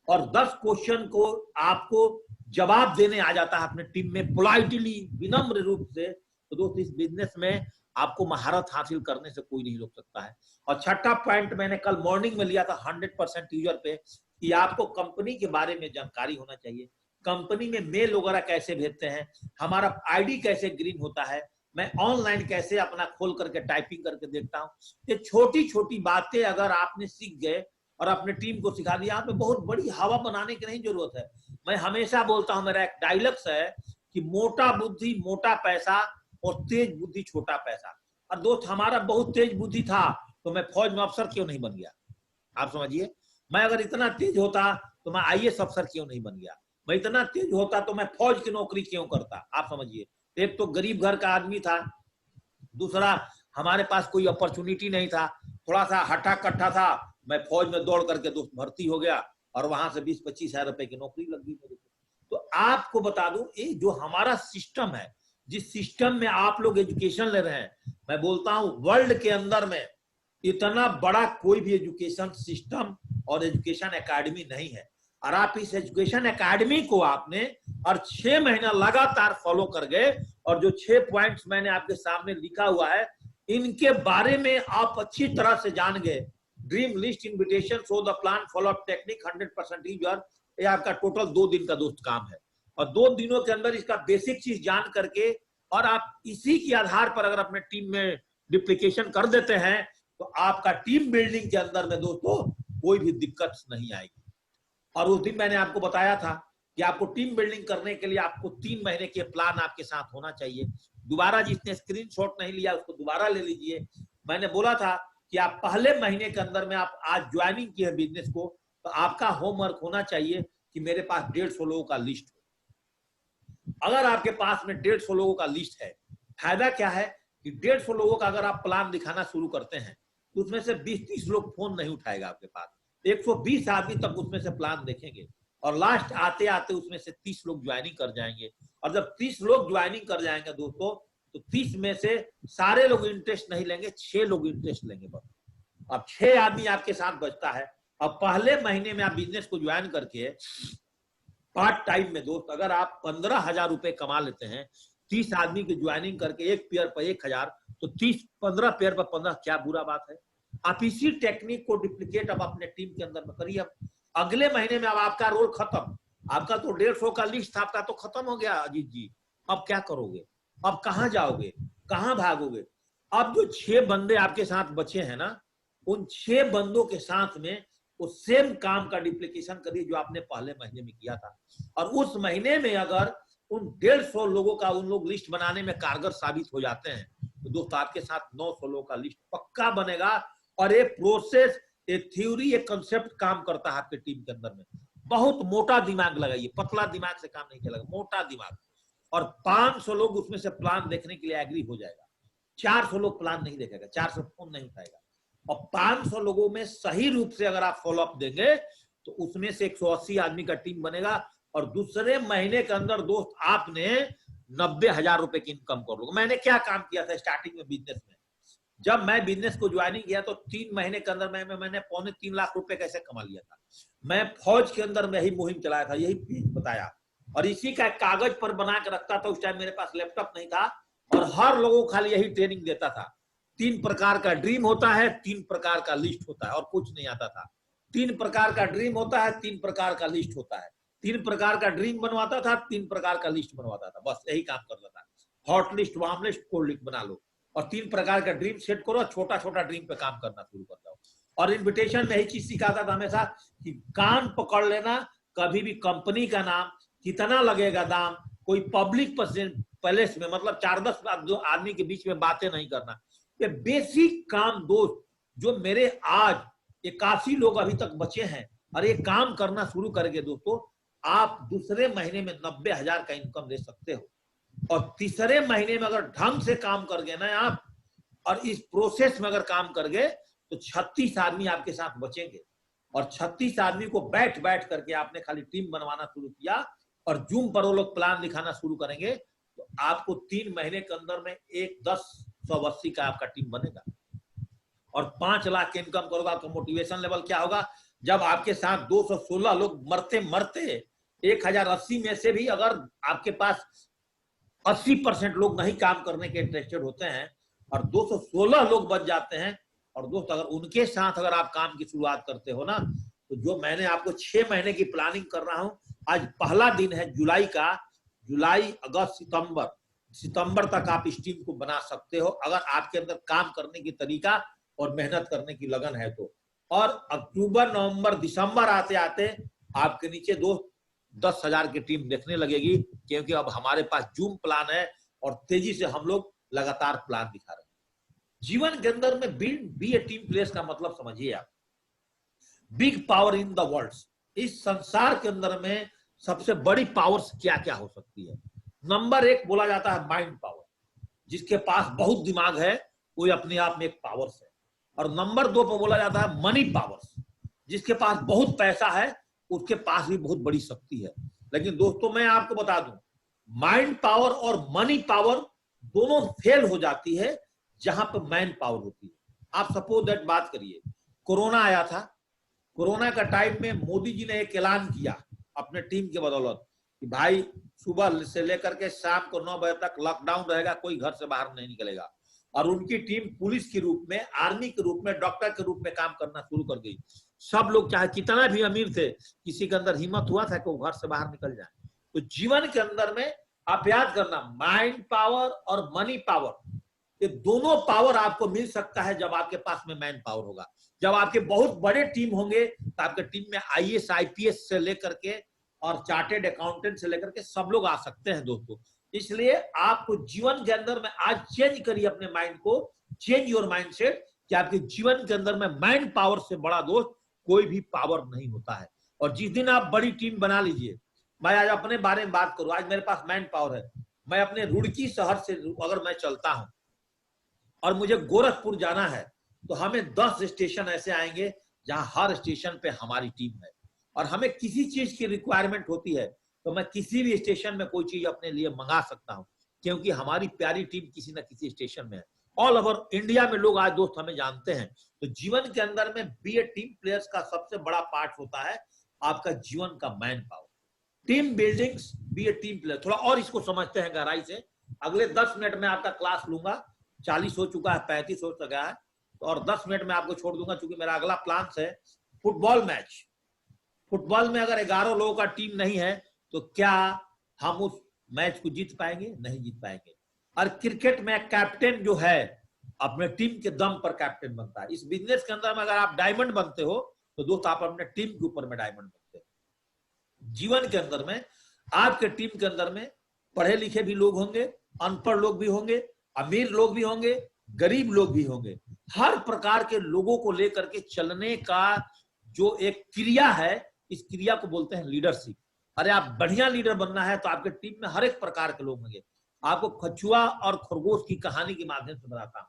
और 10 क्वेश्चन को आपको जवाब देने आ जाता है अपने टीम में पोलाइटली, विनम्र रूप से, तो दोस्त इस बिजनेस में आपको महारत हासिल करने से कोई नहीं रोक सकता है। और छठा पॉइंट मैंने कल मॉर्निंग में लिया था 100% यूजर पे, कि आपको कंपनी के बारे में जानकारी होना चाहिए। कंपनी में मेल वगैरह कैसे भेजते हैं, हमारा आईडी कैसे ग्रीन होता है, मैं ऑनलाइन कैसे अपना खोल करके टाइपिंग करके देखता हूँ। ये छोटी छोटी बातें अगर आपने सीख गए और अपने टीम को सिखा दिया, आपको बहुत बड़ी हवा बनाने की नहीं जरूरत है। मैं हमेशा बोलता हूँ, मेरा एक डायलॉग्स है कि मोटा बुद्धि मोटा पैसा और तेज बुद्धि छोटा पैसा। और दोस्त हमारा बहुत तेज बुद्धि था तो मैं फौज में अफसर क्यों नहीं बन गया? आप समझिए, मैं अगर इतना तेज होता तो मैं आईएएस अफसर क्यों नहीं बन गया? मैं इतना तेज होता तो मैं फौज की नौकरी क्यों करता? आप समझिए, एक तो गरीब घर का आदमी था, दूसरा हमारे पास कोई अपॉर्चुनिटी नहीं था, थोड़ा सा हट्टा कट्टा था, मैं फौज में दौड़ करके दोस्त भर्ती हो गया और वहां से 20-25 हजार रुपए की नौकरी लग गई मेरे को। तो आपको बता दूं, ये जो हमारा सिस्टम है, जिस सिस्टम में आप लोग एजुकेशन ले रहे हैं, मैं बोलता हूं वर्ल्ड के अंदर में इतना बड़ा कोई भी एजुकेशन सिस्टम और एजुकेशन एकेडमी नहीं है। और आप इस एजुकेशन एकेडमी को आपने और 6 महीना लगातार फॉलो कर गए, और जो 6 पॉइंट्स मैंने आपके सामने लिखा हुआ है, इनके बारे में आप अच्छी तरह से जान गए। Dream list, invitation, show the plan, follow up technique, 100% user, ये आपका टोटल 2 दिन का दोस्त काम है। और 2 दिनों के अंदर इसका बेसिक चीज जान करके, और आप इसी के आधार पर अगर अपने टीम में डिप्लीकेशन कर देते हैं तो आपका टीम बिल्डिंग के अंदर में दोस्तों कोई भी दिक्कत नहीं आएगी। और उस दिन मैंने आपको बताया था कि आपको टीम बिल्डिंग करने के लिए आपको 3 महीने के प्लान आपके साथ होना चाहिए। दोबारा जिसने स्क्रीनशॉट नहीं लिया उसको दोबारा ले लीजिए। मैंने बोला था कि आप पहले महीने के अंदर में आप आज ज्वाइनिंग किए बिजनेस को, तो आपका होमवर्क होना चाहिए कि मेरे पास 150 लोगों का लिस्ट हो। अगर आपके पास में 150 लोगों का लिस्ट है, फायदा क्या है कि 150 लोगों का अगर आप प्लान दिखाना शुरू करते हैं तो उसमें से 20-30 लोग फोन नहीं उठाएगा आपके पास, 120 आदमी तक उसमें से प्लान देखेंगे, और लास्ट आते आते उसमें से 30 लोग ज्वाइनिंग कर जाएंगे। और जब 30 लोग ज्वाइनिंग कर जाएंगे दोस्तों, तो 30 में से सारे लोग इंटरेस्ट नहीं लेंगे, 6 लोग इंटरेस्ट लेंगे बस। अब 6 आदमी आपके साथ बचता है। अब पहले महीने में आप बिजनेस को ज्वाइन करके पार्ट टाइम में दोस्त अगर आप 15,000 रुपए कमा लेते हैं, 30 आदमी की ज्वाइनिंग करके एक पेयर पर 1,000, तो 15 पेयर पर 15, क्या बुरा बात है? आप इसी टेक्निक को डुप्लीकेट अब अपने टीम के अंदर में करिए। अब अगले महीने में अब आपका रोल खत्म, आपका तो 150 का लिस्ट था, आपका तो खत्म हो गया अजीत जी। अब क्या करोगे? अब कहां जाओगे, कहां भागोगे? अब जो 6 बंदे आपके साथ बचे हैं ना, उन 6 बंदों के साथ में वो सेम काम का डुप्लीकेशन करिए जो आपने पहले महीने में किया था। और उस महीने में अगर उन 150 लोगों का उन लोग लिस्ट बनाने में कारगर साबित हो जाते हैं, तो दोस्तों आपके साथ 900 लोगों का लिस्ट पक्का बनेगा। और एक प्रोसेस, एक थ्योरी, एक कंसेप्ट काम करता है आपके टीम के अंदर में। बहुत मोटा दिमाग लगाइए, पतला दिमाग से काम नहीं चलेगा, मोटा दिमाग। और 500 लोग उसमें से प्लान देखने के लिए एग्री हो जाएगा, 400 लोग प्लान नहीं देखेगा, 400 फोन नहीं उठाएगा। और 500 लोगों में सही रूप से अगर आप फॉलोअप देंगे तो उसमें से 180 आदमी का टीम बनेगा। और दूसरे महीने के अंदर दोस्त आपने 90,000 रुपए की इनकम कर लो। मैंने क्या काम किया था स्टार्टिंग में बिजनेस में? जब मैं बिजनेस को ज्वाइनिंग किया तो 3 महीने के अंदर मैंने 2.25 लाख रुपए कैसे कमा लिया था। मैं फौज के अंदर में ही मुहिम चलाया था, यही बताया, और इसी का कागज पर बना के रखता था। उस टाइम मेरे पास लैपटॉप नहीं था, और हर लोगों को खाली यही ट्रेनिंग देता था। 3 प्रकार का ड्रीम होता है, 3 प्रकार का लिस्ट होता है, और कुछ नहीं आता था। 3 प्रकार का ड्रीम होता है, 3 प्रकार का लिस्ट होता है। 3 प्रकार का ड्रीम बनवाता था, 3 प्रकार का लिस्ट बनवाता था, बस यही काम करता था। Hot list, warm list, cold list बना लो और 3 प्रकार का ड्रीम सेट करो, छोटा छोटा ड्रीम पे काम करना शुरू कर दो। और इन्विटेशन में यही चीज सिखाता था हमेशा कि कान पकड़ लेना, कभी भी कंपनी का नाम, कितना लगेगा दाम, कोई पब्लिक पैलेस में मतलब 4-10 आदमी के बीच में बातें नहीं करना। ये बेसिक काम दोस्त जो मेरे आज 81 लोग अभी तक बचे हैं और ये काम करना शुरू करेंगे दोस्तों, आप दूसरे महीने में 90,000 का इनकम ले सकते हो। और तीसरे महीने में अगर ढंग से काम कर गए ना आप, और इस प्रोसेस में अगर काम कर गए, तो 36 आदमी आपके साथ बचेंगे। और 36 आदमी को बैठ बैठ करके आपने खाली टीम बनवाना शुरू किया और जूम पर वो लोग प्लान दिखाना शुरू करेंगे, तो आपको 3 महीने के अंदर में 1-10-180 का आपका टीम बनेगा और 5 लाख के इनकम करोगे। आपका मोटिवेशन लेवल क्या होगा? जब आपके साथ 216 लोग मरते मरते 1080 में से भी अगर आपके पास 80% लोग नहीं काम करने के इंटरेस्टेड होते हैं और 216 लोग बच जाते हैं, और दोस्त अगर उनके साथ अगर आप काम की शुरुआत करते हो ना, तो जो मैंने आपको 6 महीने की प्लानिंग कर रहा हूं, आज पहला दिन है जुलाई का, जुलाई, अगस्त, सितंबर तक आप इस टीम को बना सकते हो अगर आपके अंदर काम करने की तरीका और मेहनत करने की लगन है तो। और अक्टूबर, नवंबर, दिसंबर आते आते आपके नीचे दोस्त 10,000 की टीम देखने लगेगी, क्योंकि अब हमारे पास जूम प्लान है और तेजी से हम लोग लगातार प्लान दिखा रहे हैं। जीवन के अंदर में बी ए टीम प्लेयर्स का मतलब समझिए आप, big power in the world. इस संसार के अंदर में सबसे बड़ी पावर्स क्या क्या हो सकती है? नंबर 1 बोला जाता है माइंड पावर, जिसके पास बहुत दिमाग है वो अपने आप में एक पावर्स है। और नंबर 2 पर बोला जाता है मनी पावर्स, जिसके पास बहुत पैसा है उसके पास भी बहुत बड़ी शक्ति है। लेकिन दोस्तों मैं आपको बता दूं, माइंड पावर और मनी पावर दोनों फेल हो जाती है जहां पर मैन पावर होती है। आप सपोज दैट बात करिए, कोरोना आया था, कोरोना का टाइम में मोदी जी ने एक ऐलान किया अपने टीम के बदौलत कि भाई सुबह से लेकर के शाम को 9 बजे तक लॉकडाउन रहेगा, कोई घर से बाहर नहीं निकलेगा। और उनकी टीम पुलिस के रूप में, आर्मी के रूप में, डॉक्टर के रूप में काम करना शुरू कर गई। सब लोग चाहे कितना भी अमीर थे, किसी के अंदर हिम्मत हुआ था कि वो घर से बाहर निकल जाए। तो जीवन के अंदर में आप याद करना, माइंड पावर और मनी पावर, ये दोनों पावर आपको मिल सकता है जब आपके पास में मैन पावर होगा। जब आपके बहुत बड़े टीम होंगे तो आपके टीम में IAS IPS से लेकर के और चार्टेड अकाउंटेंट से लेकर के सब लोग आ सकते हैं दोस्तों। इसलिए आपको जीवन के अंदर में आज चेंज करिए अपने माइंड को, चेंज योर माइंडसेट, कि आपके जीवन के अंदर में माइंड पावर से बड़ा दोस्त कोई भी पावर नहीं होता है। और जिस दिन आप बड़ी टीम बना लीजिए, मैं आज अपने बारे में बात करूं, आज मेरे पास मैन पावर है। मैं अपने रुड़की शहर से अगर मैं चलता हूं और मुझे गोरखपुर जाना है, तो हमें 10 स्टेशन ऐसे आएंगे जहां हर स्टेशन पे हमारी टीम है। और हमें किसी चीज की रिक्वायरमेंट होती है तो मैं किसी भी स्टेशन में कोई चीज अपने लिए मंगा सकता हूं, क्योंकि हमारी प्यारी टीम किसी ना किसी स्टेशन में है। ऑल ओवर इंडिया में लोग आज दोस्त हमें जानते हैं। तो जीवन के अंदर में बी ए टीम प्लेयर्स का सबसे बड़ा पार्ट होता है आपका जीवन का man power, team buildings, be a team player. थोड़ा और इसको समझते हैं गहराई से। अगले 10 मिनट में आपका क्लास लूंगा, 40 हो चुका है, 35 हो चुका है, और 10 मिनट में आपको छोड़ दूंगा, क्योंकि मेरा अगला प्लान है फुटबॉल मैच। फुटबॉल में अगर 11 लोगों का टीम नहीं है तो क्या हम उस मैच को जीत पाएंगे? नहीं जीत पाएंगे। और क्रिकेट में कैप्टन जो है अपने टीम के दम पर कैप्टन बनता है। इस बिजनेस के अंदर में अगर आप डायमंड बनते हो तो दोस्त आप अपने टीम के ऊपर में डायमंड बनते हो। जीवन के अंदर में आपके टीम के अंदर में पढ़े लिखे भी लोग होंगे, अनपढ़ लोग भी होंगे, अमीर लोग भी होंगे, गरीब लोग भी होंगे। हर प्रकार के लोगों को लेकर के चलने का जो एक क्रिया है, इस क्रिया को बोलते हैं लीडरशिप। अरे आप बढ़िया लीडर बनना है तो आपके टीम में हर एक प्रकार के लोग होंगे। आपको कछुआ और खरगोश की कहानी के माध्यम से बताता हूं।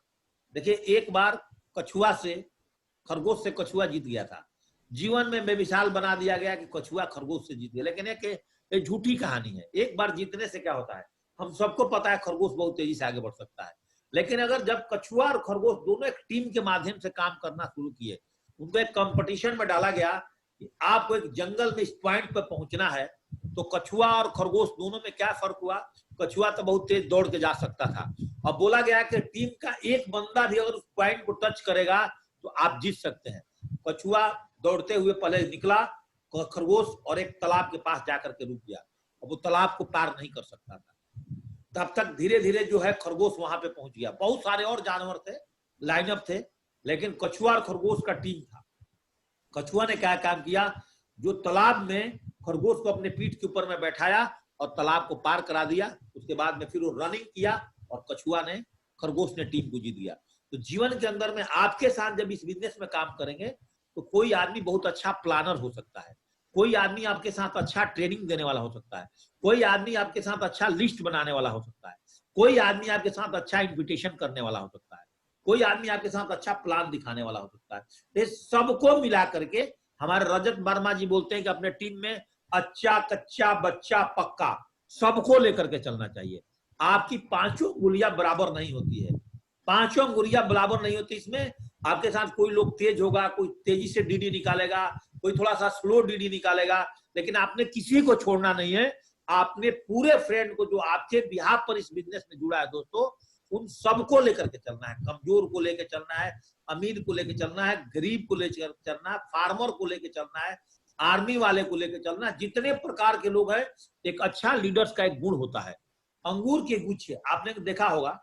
देखिए, एक बार खरगोश से कछुआ जीत गया था। जीवन में बेमिसाल बना दिया गया कि कछुआ खरगोश से जीत गया, लेकिन एक झूठी कहानी है। एक बार जीतने से क्या होता है, हम सबको पता है खरगोश बहुत तेजी से आगे बढ़ सकता है। लेकिन अगर जब कछुआ और खरगोश दोनों एक टीम के माध्यम से काम करना शुरू किए, उनको एक कंपटीशन में डाला गया कि आपको एक जंगल में इस पॉइंट पर पहुंचना है, तो कछुआ और खरगोश दोनों में क्या फर्क हुआ? कछुआ तो बहुत तेज दौड़ के जा सकता था। अब बोला गया कि टीम का एक बंदा भी अगर उस पॉइंट को टच करेगा तो आप जीत सकते हैं। कछुआ दौड़ते हुए पहले निकला खरगोश और एक तालाब के पास जाकर के रुक गया। अब वो तालाब को पार नहीं कर सकता था। तब तक धीरे धीरे जो है खरगोश वहां पे पहुंच गया। बहुत सारे और जानवर थे, लाइनअप थे, लेकिन कछुआ और खरगोश का टीम था। कछुआ ने क्या काम किया, जो तालाब में खरगोश को अपने पीठ के ऊपर में बैठाया और तालाब को पार करा दिया। उसके बाद में फिर वो रनिंग किया और कछुआ ने, खरगोश ने टीम को जीत दिया। तो जीवन के अंदर में आपके साथ जब इस बिजनेस में काम करेंगे तो कोई आदमी बहुत अच्छा प्लानर हो सकता है, कोई आदमी आपके साथ अच्छा ट्रेनिंग देने वाला हो सकता है, कोई आदमी आपके साथ अच्छा लिस्ट बनाने वाला हो सकता है, कोई आदमी आपके साथ अच्छा इन्विटेशन करने वाला हो सकता है, कोई आदमी आपके साथ अच्छा प्लान दिखाने वाला हो सकता है। ये सबको मिला करके हमारे रजत वर्मा जी बोलते हैं कि अपने टीम में अच्छा कच्चा बच्चा पक्का सबको लेकर के चलना चाहिए। आपकी पांचों गुलियां बराबर नहीं होती है, पांचों गुलियां बराबर नहीं होती। इसमें आपके साथ कोई लोग तेज होगा, कोई तेजी से डीडी निकालेगा, कोई थोड़ा सा स्लो डीडी निकालेगा, लेकिन आपने किसी को छोड़ना नहीं है। आपने पूरे फ्रेंड को जो आपके बिहाफ पर इस बिजनेस में जुड़ा है दोस्तों, उन सबको लेकर के चलना है। कमजोर को लेकर चलना है, अमीर को लेकर चलना है, गरीब को लेकर चलना है, फार्मर को लेकर चलना है, आर्मी वाले को लेकर चलना है। जितने प्रकार के लोग हैं, एक अच्छा लीडर्स का एक गुण होता है। अंगूर के गुच्छे आपने देखा होगा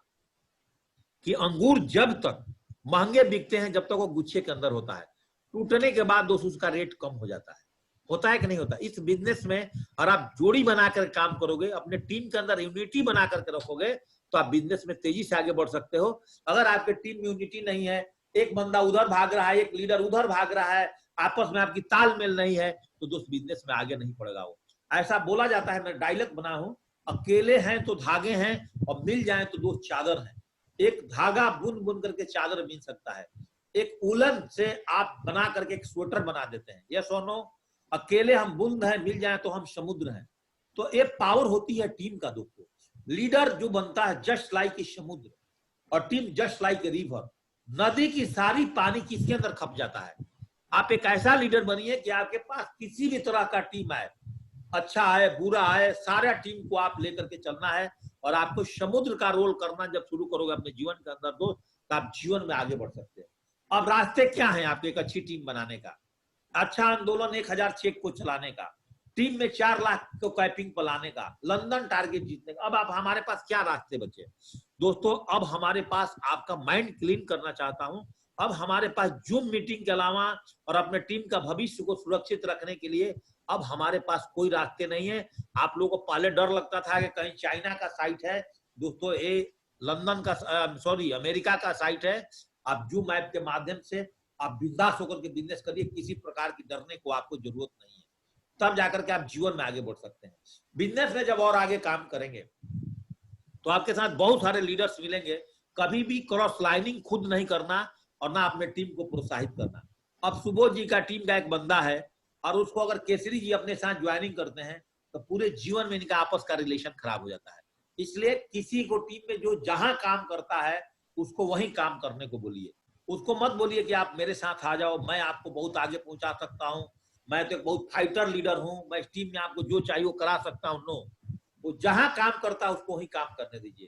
कि अंगूर जब तक महंगे बिकते हैं जब तक वो गुच्छे के अंदर होता है, टूटने के बाद दोस्तों उसका रेट कम हो जाता है। होता है कि नहीं होता? इस बिजनेस में और आप जोड़ी बनाकर काम करोगे, अपने टीम के अंदर यूनिटी बना करके रखोगे तो आप बिजनेस में तेजी से आगे बढ़ सकते हो। अगर आपके टीम में यूनिटी नहीं है, एक बंदा उधर भाग रहा है, एक लीडर उधर भाग रहा है, आपस में आपकी तालमेल नहीं है, तो दोस्त बिजनेस में आगे नहीं बढ़ेगा। वो ऐसा बोला जाता है, मैं डायलॉग बना हूं, अकेले हैं तो धागे हैं और मिल जाए तो दोस्त चादर है। एक धागा बुन बुन करके चादर बिन सकता है, एक उलन से आप बना करके एक स्वेटर बना देते हैं। यस और नो? अकेले हम बूंद हैं, मिल जाए तो हम समुद्र हैं। तो ये पावर होती है टीम का दोस्तों। लीडर जो बनता है जस्ट लाइक ए समुद्र और team just like a river. नदी की सारी पानी किसके अंदर खप जाता है। आप एक ऐसा लीडर बनिए कि आपके पास किसी भी तरह का टीम आए, अच्छा आए बुरा आए, सारा टीम को आप लेकर के चलना है। और आपको समुद्र का रोल करना जब शुरू करोगे अपने जीवन के अंदर दोस्त, तो आप जीवन में आगे बढ़ सकते हैं। अब रास्ते क्या है आपके एक अच्छी टीम बनाने का? अच्छा आंदोलन 1000 चेक को चलाने का, टीम में 4 लाख को कैपिंग पर लाने का, लंदन टारगेट जीतने का। अब आप हमारे पास क्या रास्ते बचे दोस्तों? अब हमारे पास आपका माइंड क्लीन करना चाहता हूं। अब हमारे पास जूम मीटिंग के अलावा और अपने टीम का भविष्य को सुरक्षित रखने के लिए अब हमारे पास कोई रास्ते नहीं है। आप लोगों को पहले डर लगता था कि कहीं चाइना का साइट है, दोस्तों ये लंदन का सॉरी अमेरिका का साइट है। आप जूम ऐप के माध्यम से आप बिंदास होकर के बिजनेस करिए, किसी प्रकार की डरने को आपको जरूरत नहीं है। तब जाकर के आप जीवन में आगे बढ़ सकते हैं। बिजनेस में जब और आगे काम करेंगे तो आपके साथ बहुत सारे लीडर्स मिलेंगे। कभी भी क्रॉस लाइनिंग खुद नहीं करना और ना अपने टीम को प्रोत्साहित करना। अब सुबोध जी का टीम का एक बंदा है और उसको अगर केसरी जी अपने साथ ज्वाइनिंग करते हैं तो पूरे जीवन में इनका आपस का रिलेशन खराब हो जाता है। इसलिए किसी को टीम में जो जहां काम करता है उसको वहीं काम करने को बोलिए। उसको मत बोलिए कि आप मेरे साथ आ जाओ, मैं आपको बहुत आगे पहुंचा सकता हूं, मैं तो बहुत फाइटर लीडर हूं, मैं इस टीम में आपको जो चाहिए वो करा सकता हूं। नो, वो जहां काम करता है उसको वहीं काम करने दीजिए।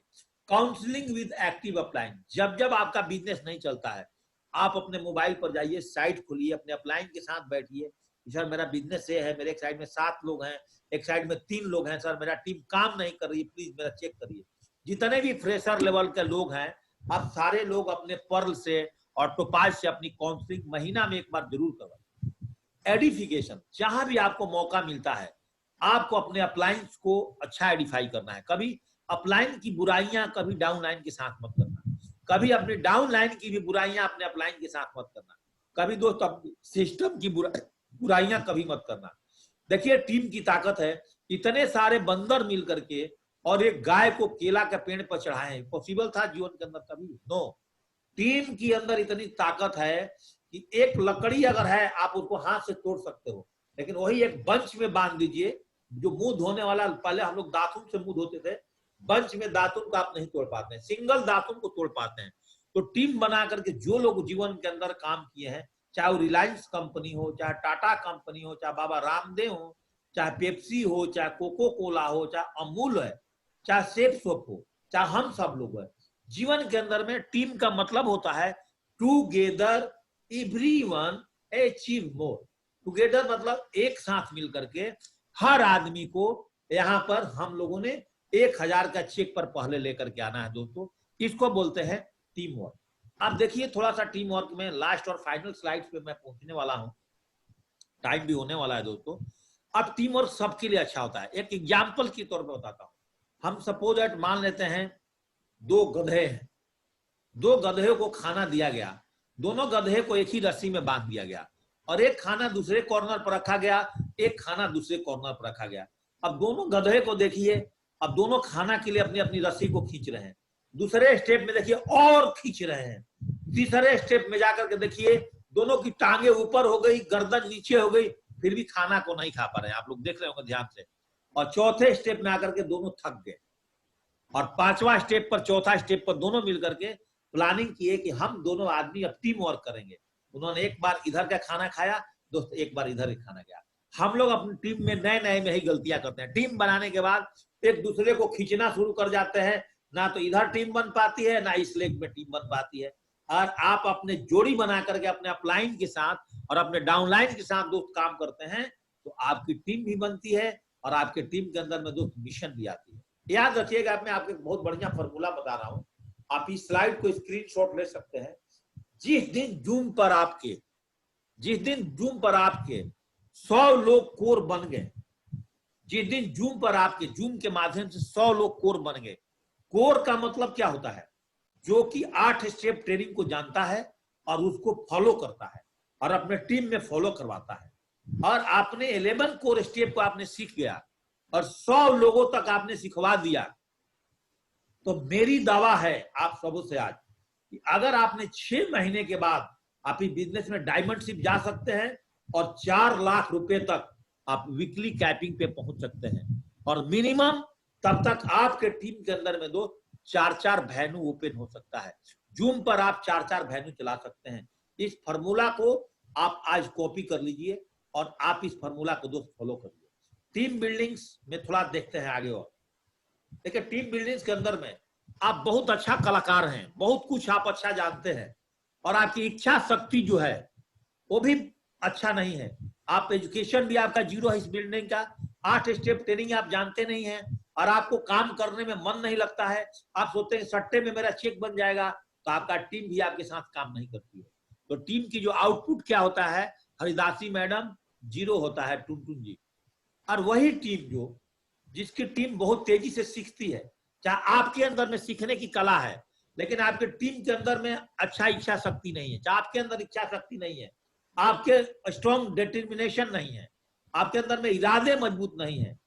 Counselling with active upline. जब जब आपका बिजनेस नहीं चलता है, आप अपने मोबाइल पर जाइए, साइट खोलिए, अपने अपलाइन के साथ बैठिए। सर मेरा बिजनेस ये है, मेरे एक साइड में 7 लोग हैं, एक साइड में 3 लोग हैं, सर मेरा टीम काम नहीं कर रही, प्लीज मेरा चेक करिए। जितने भी फ्रेशर लेवल के लोग हैं, आप सारे लोग अपने पर्ल से और टोपाज से अपनी काउंसलिंग महीना में एक बार जरूर करवाइए। एडिफिकेशन, जहां भी आपको मौका मिलता है आपको अपने अपलाइंस को अच्छा एडिफाई करना है। कभी अपलाइन की बुराइयां कभी डाउन लाइन के साथ मत करना, कभी अपने डाउन लाइन की भी बुराइयां अपने अपलाइन के साथ मत करना, कभी दोस्त सिस्टम की बुराइयां कभी मत करना। देखिए टीम की ताकत है, इतने सारे बंदर मिल करके और एक गाय को केला के पेड़ पर चढ़ाए, पॉसिबल था जीवन के अंदर कभी? नो। टीम के अंदर इतनी ताकत है कि एक लकड़ी अगर है आप उसको हाथ से तोड़ सकते हो, लेकिन वही एक बंच में बांध दीजिए। जो मुंह धोने वाला, पहले हम लोग दातुन से मुंह धोते थे, बंच में दातुन को आप नहीं तोड़ पाते हैं, सिंगल दातुन को तोड़ पाते हैं। तो टीम बना करके जो लोग जीवन के अंदर काम किए हैं, चाहे वो रिलायंस कंपनी हो, चाहे टाटा कंपनी हो, चाहे बाबा रामदेव हो, चाहे पेप्सी हो, चाहे कोको कोला हो, चाहे अमूल है, चाहे सेफ सोप हो, चाहे हम सब लोग हैं, जीवन के अंदर में टीम का मतलब होता है together everyone achieve more. Together मतलब एक साथ मिलकर के हर आदमी को यहां पर हम लोगों ने 1000 का चेक पर पहले लेकर के आना है दोस्तों, इसको बोलते हैं टीम वर्क। अब देखिए थोड़ा सा टीम वर्क में लास्ट और फाइनल स्लाइड्स पे मैं पहुंचने वाला हूं, टाइम भी होने वाला है दोस्तों। अब टीम वर्क सबके लिए अच्छा होता है। एक एग्जाम्पल के तौर पर बताता हूं, हम सपोज एट मान लेते हैं 2 गधे हैं, 2 गधे को खाना दिया गया, दोनों गधे को एक ही रस्सी में बांध दिया गया और एक खाना दूसरे कॉर्नर पर रखा गया, एक खाना दूसरे कॉर्नर पर रखा गया। अब दोनों गधे को देखिए, अब दोनों खाना के लिए अपनी अपनी रस्सी को खींच रहे हैं, दूसरे स्टेप में देखिए और खींच रहे हैं, तीसरे स्टेप में जाकर के देखिए दोनों की टांगे ऊपर हो गई, गर्दन नीचे हो गई, फिर भी खाना को नहीं खा पा रहे हैं, आप लोग देख रहे होंगे ध्यान से। और चौथे स्टेप में आकर के दोनों थक गए और 5वां स्टेप पर, चौथा स्टेप पर दोनों मिलकर के प्लानिंग किए कि हम दोनों आदमी अब टीम वर्क करेंगे। उन्होंने एक बार इधर का खाना खाया, दोस्त एक बार इधर ही खाना गया। हम लोग अपनी टीम में नए नए में ही गलतियां करते हैं। टीम बनाने के बाद एक दूसरे को खींचना शुरू कर जाते हैं, ना तो इधर टीम बन पाती है, ना इस लेग में टीम बन पाती है। और आप अपने जोड़ी बना करके अपने अपलाइन के साथ और अपने डाउनलाइन के साथ दोस्त काम करते हैं तो आपकी टीम भी बनती है और आपके टीम के अंदर में दोस्त मिशन भी आती है। याद रखिएगा, मैं आपको बहुत बढ़िया फॉर्मूला बता रहा हूं, आप इस स्लाइड को स्क्रीनशॉट ले सकते हैं। जिस दिन जूम पर आपके 100 लोग कोर बन गए, जिस दिन जूम पर आपके जूम के माध्यम से 100 लोग कोर बन गए। कोर का मतलब क्या होता है? जो कि 8 स्टेप ट्रेनिंग को जानता है और उसको फॉलो करता है और अपने टीम में फॉलो करवाता है। और आपने 11 कोर स्टेप को आपने सीख गया और 100 लोगों तक आपने सिखवा दिया, तो मेरी दावा है आप सबों से आज कि अगर आपने 6 महीने के बाद आप इस बिजनेस में डायमंडशिप जा सकते हैं और 4 लाख रुपए तक आप वीकली कैपिंग पे पहुंच सकते हैं। और मिनिमम तब तक आपके टीम के अंदर में 4 वेन्यू ओपन हो सकता है। जूम पर आप 4 वेन्यू चला सकते हैं। इस फॉर्मूला को आप आज कॉपी कर लीजिए और आप इस फॉर्मूला को दोस्त फॉलो करिए। टीम बिल्डिंग्स में थोड़ा देखते हैं आगे। और देखिए टीम बिल्डिंग्स के अंदर में आप बहुत अच्छा कलाकार हैं, बहुत कुछ आप अच्छा जानते हैं और आपकी इच्छा शक्ति जो है वो भी अच्छा नहीं है। आप एजुकेशन भी आपका 0 है इस बिल्डिंग का, 8 स्टेप ट्रेनिंग आप जानते नहीं है और आपको काम करने में मन नहीं लगता है। आप सोचते हैं सट्टे में मेरा चेक बन जाएगा, तो आपका टीम भी आपके साथ काम नहीं करती है। तो टीम की जो आउटपुट क्या होता है, हरिदासी मैडम 0 होता है, टुनटुन जी। और वही टीम जो जिसकी टीम बहुत तेजी से सीखती है, चाहे आपके अंदर में सीखने की कला है लेकिन आपके टीम के अंदर में अच्छा इच्छा शक्ति नहीं है, चाहे आपके अंदर इच्छा शक्ति नहीं है, आपके स्ट्रॉन्ग डिटर्मिनेशन नहीं है, आपके अंदर में इरादे मजबूत नहीं है,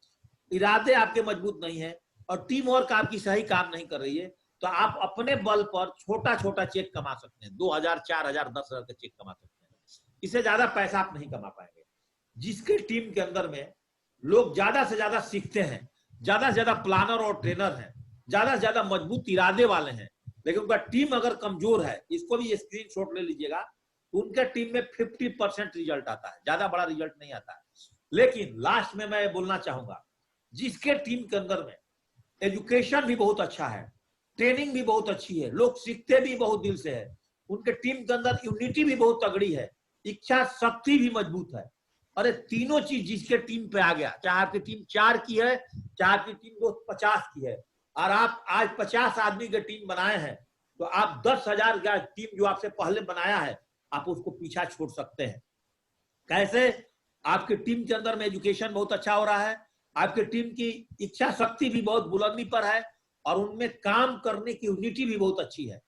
इरादे आपके मजबूत नहीं है और टीम वर्क आपकी सही काम नहीं कर रही है, तो आप अपने बल पर छोटा छोटा चेक कमा सकते हैं, 2000, 4000, 10,000 का चेक कमा सकते हैं। इससे ज्यादा पैसा आप नहीं कमा पाएंगे। जिसके टीम के अंदर में लोग ज्यादा से ज्यादा सीखते हैं, ज्यादा से ज्यादा प्लानर और ट्रेनर हैं, ज्यादा से ज्यादा मजबूत इरादे वाले हैं, लेकिन उनका टीम अगर कमजोर है, इसको भी स्क्रीनशॉट ले लीजिएगा, उनके टीम में 50% रिजल्ट आता है, ज्यादा बड़ा रिजल्ट नहीं आता है। लेकिन लास्ट में मैं बोलना चाहूंगा, जिसके टीम के अंदर में एजुकेशन भी बहुत अच्छा है, ट्रेनिंग भी बहुत अच्छी है, लोग सीखते भी बहुत दिल से है, उनके टीम के अंदर यूनिटी भी बहुत तगड़ी है, इच्छा शक्ति भी मजबूत है। अरे तीनों चीज जिसके टीम पे आ गया, चाहे आपकी टीम 4 की है, चाहे आपकी टीम 50 की है, और आप आज 50 आदमी की टीम बनाए हैं, तो आप 10,000 का टीम जो आपसे पहले बनाया है, आप उसको पीछा छोड़ सकते हैं। कैसे? आपकी टीम के अंदर में एजुकेशन बहुत अच्छा हो रहा है, आपकी टीम की इच्छा शक्ति भी बहुत बुलंदी पर है और उनमें काम करने की यूनिटी भी बहुत अच्छी है।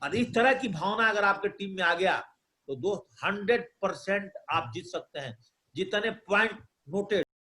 और इस तरह की भावना अगर आपके टीम में आ गया तो दोस्त 100% आप जीत सकते हैं। जितने पॉइंट नोटेड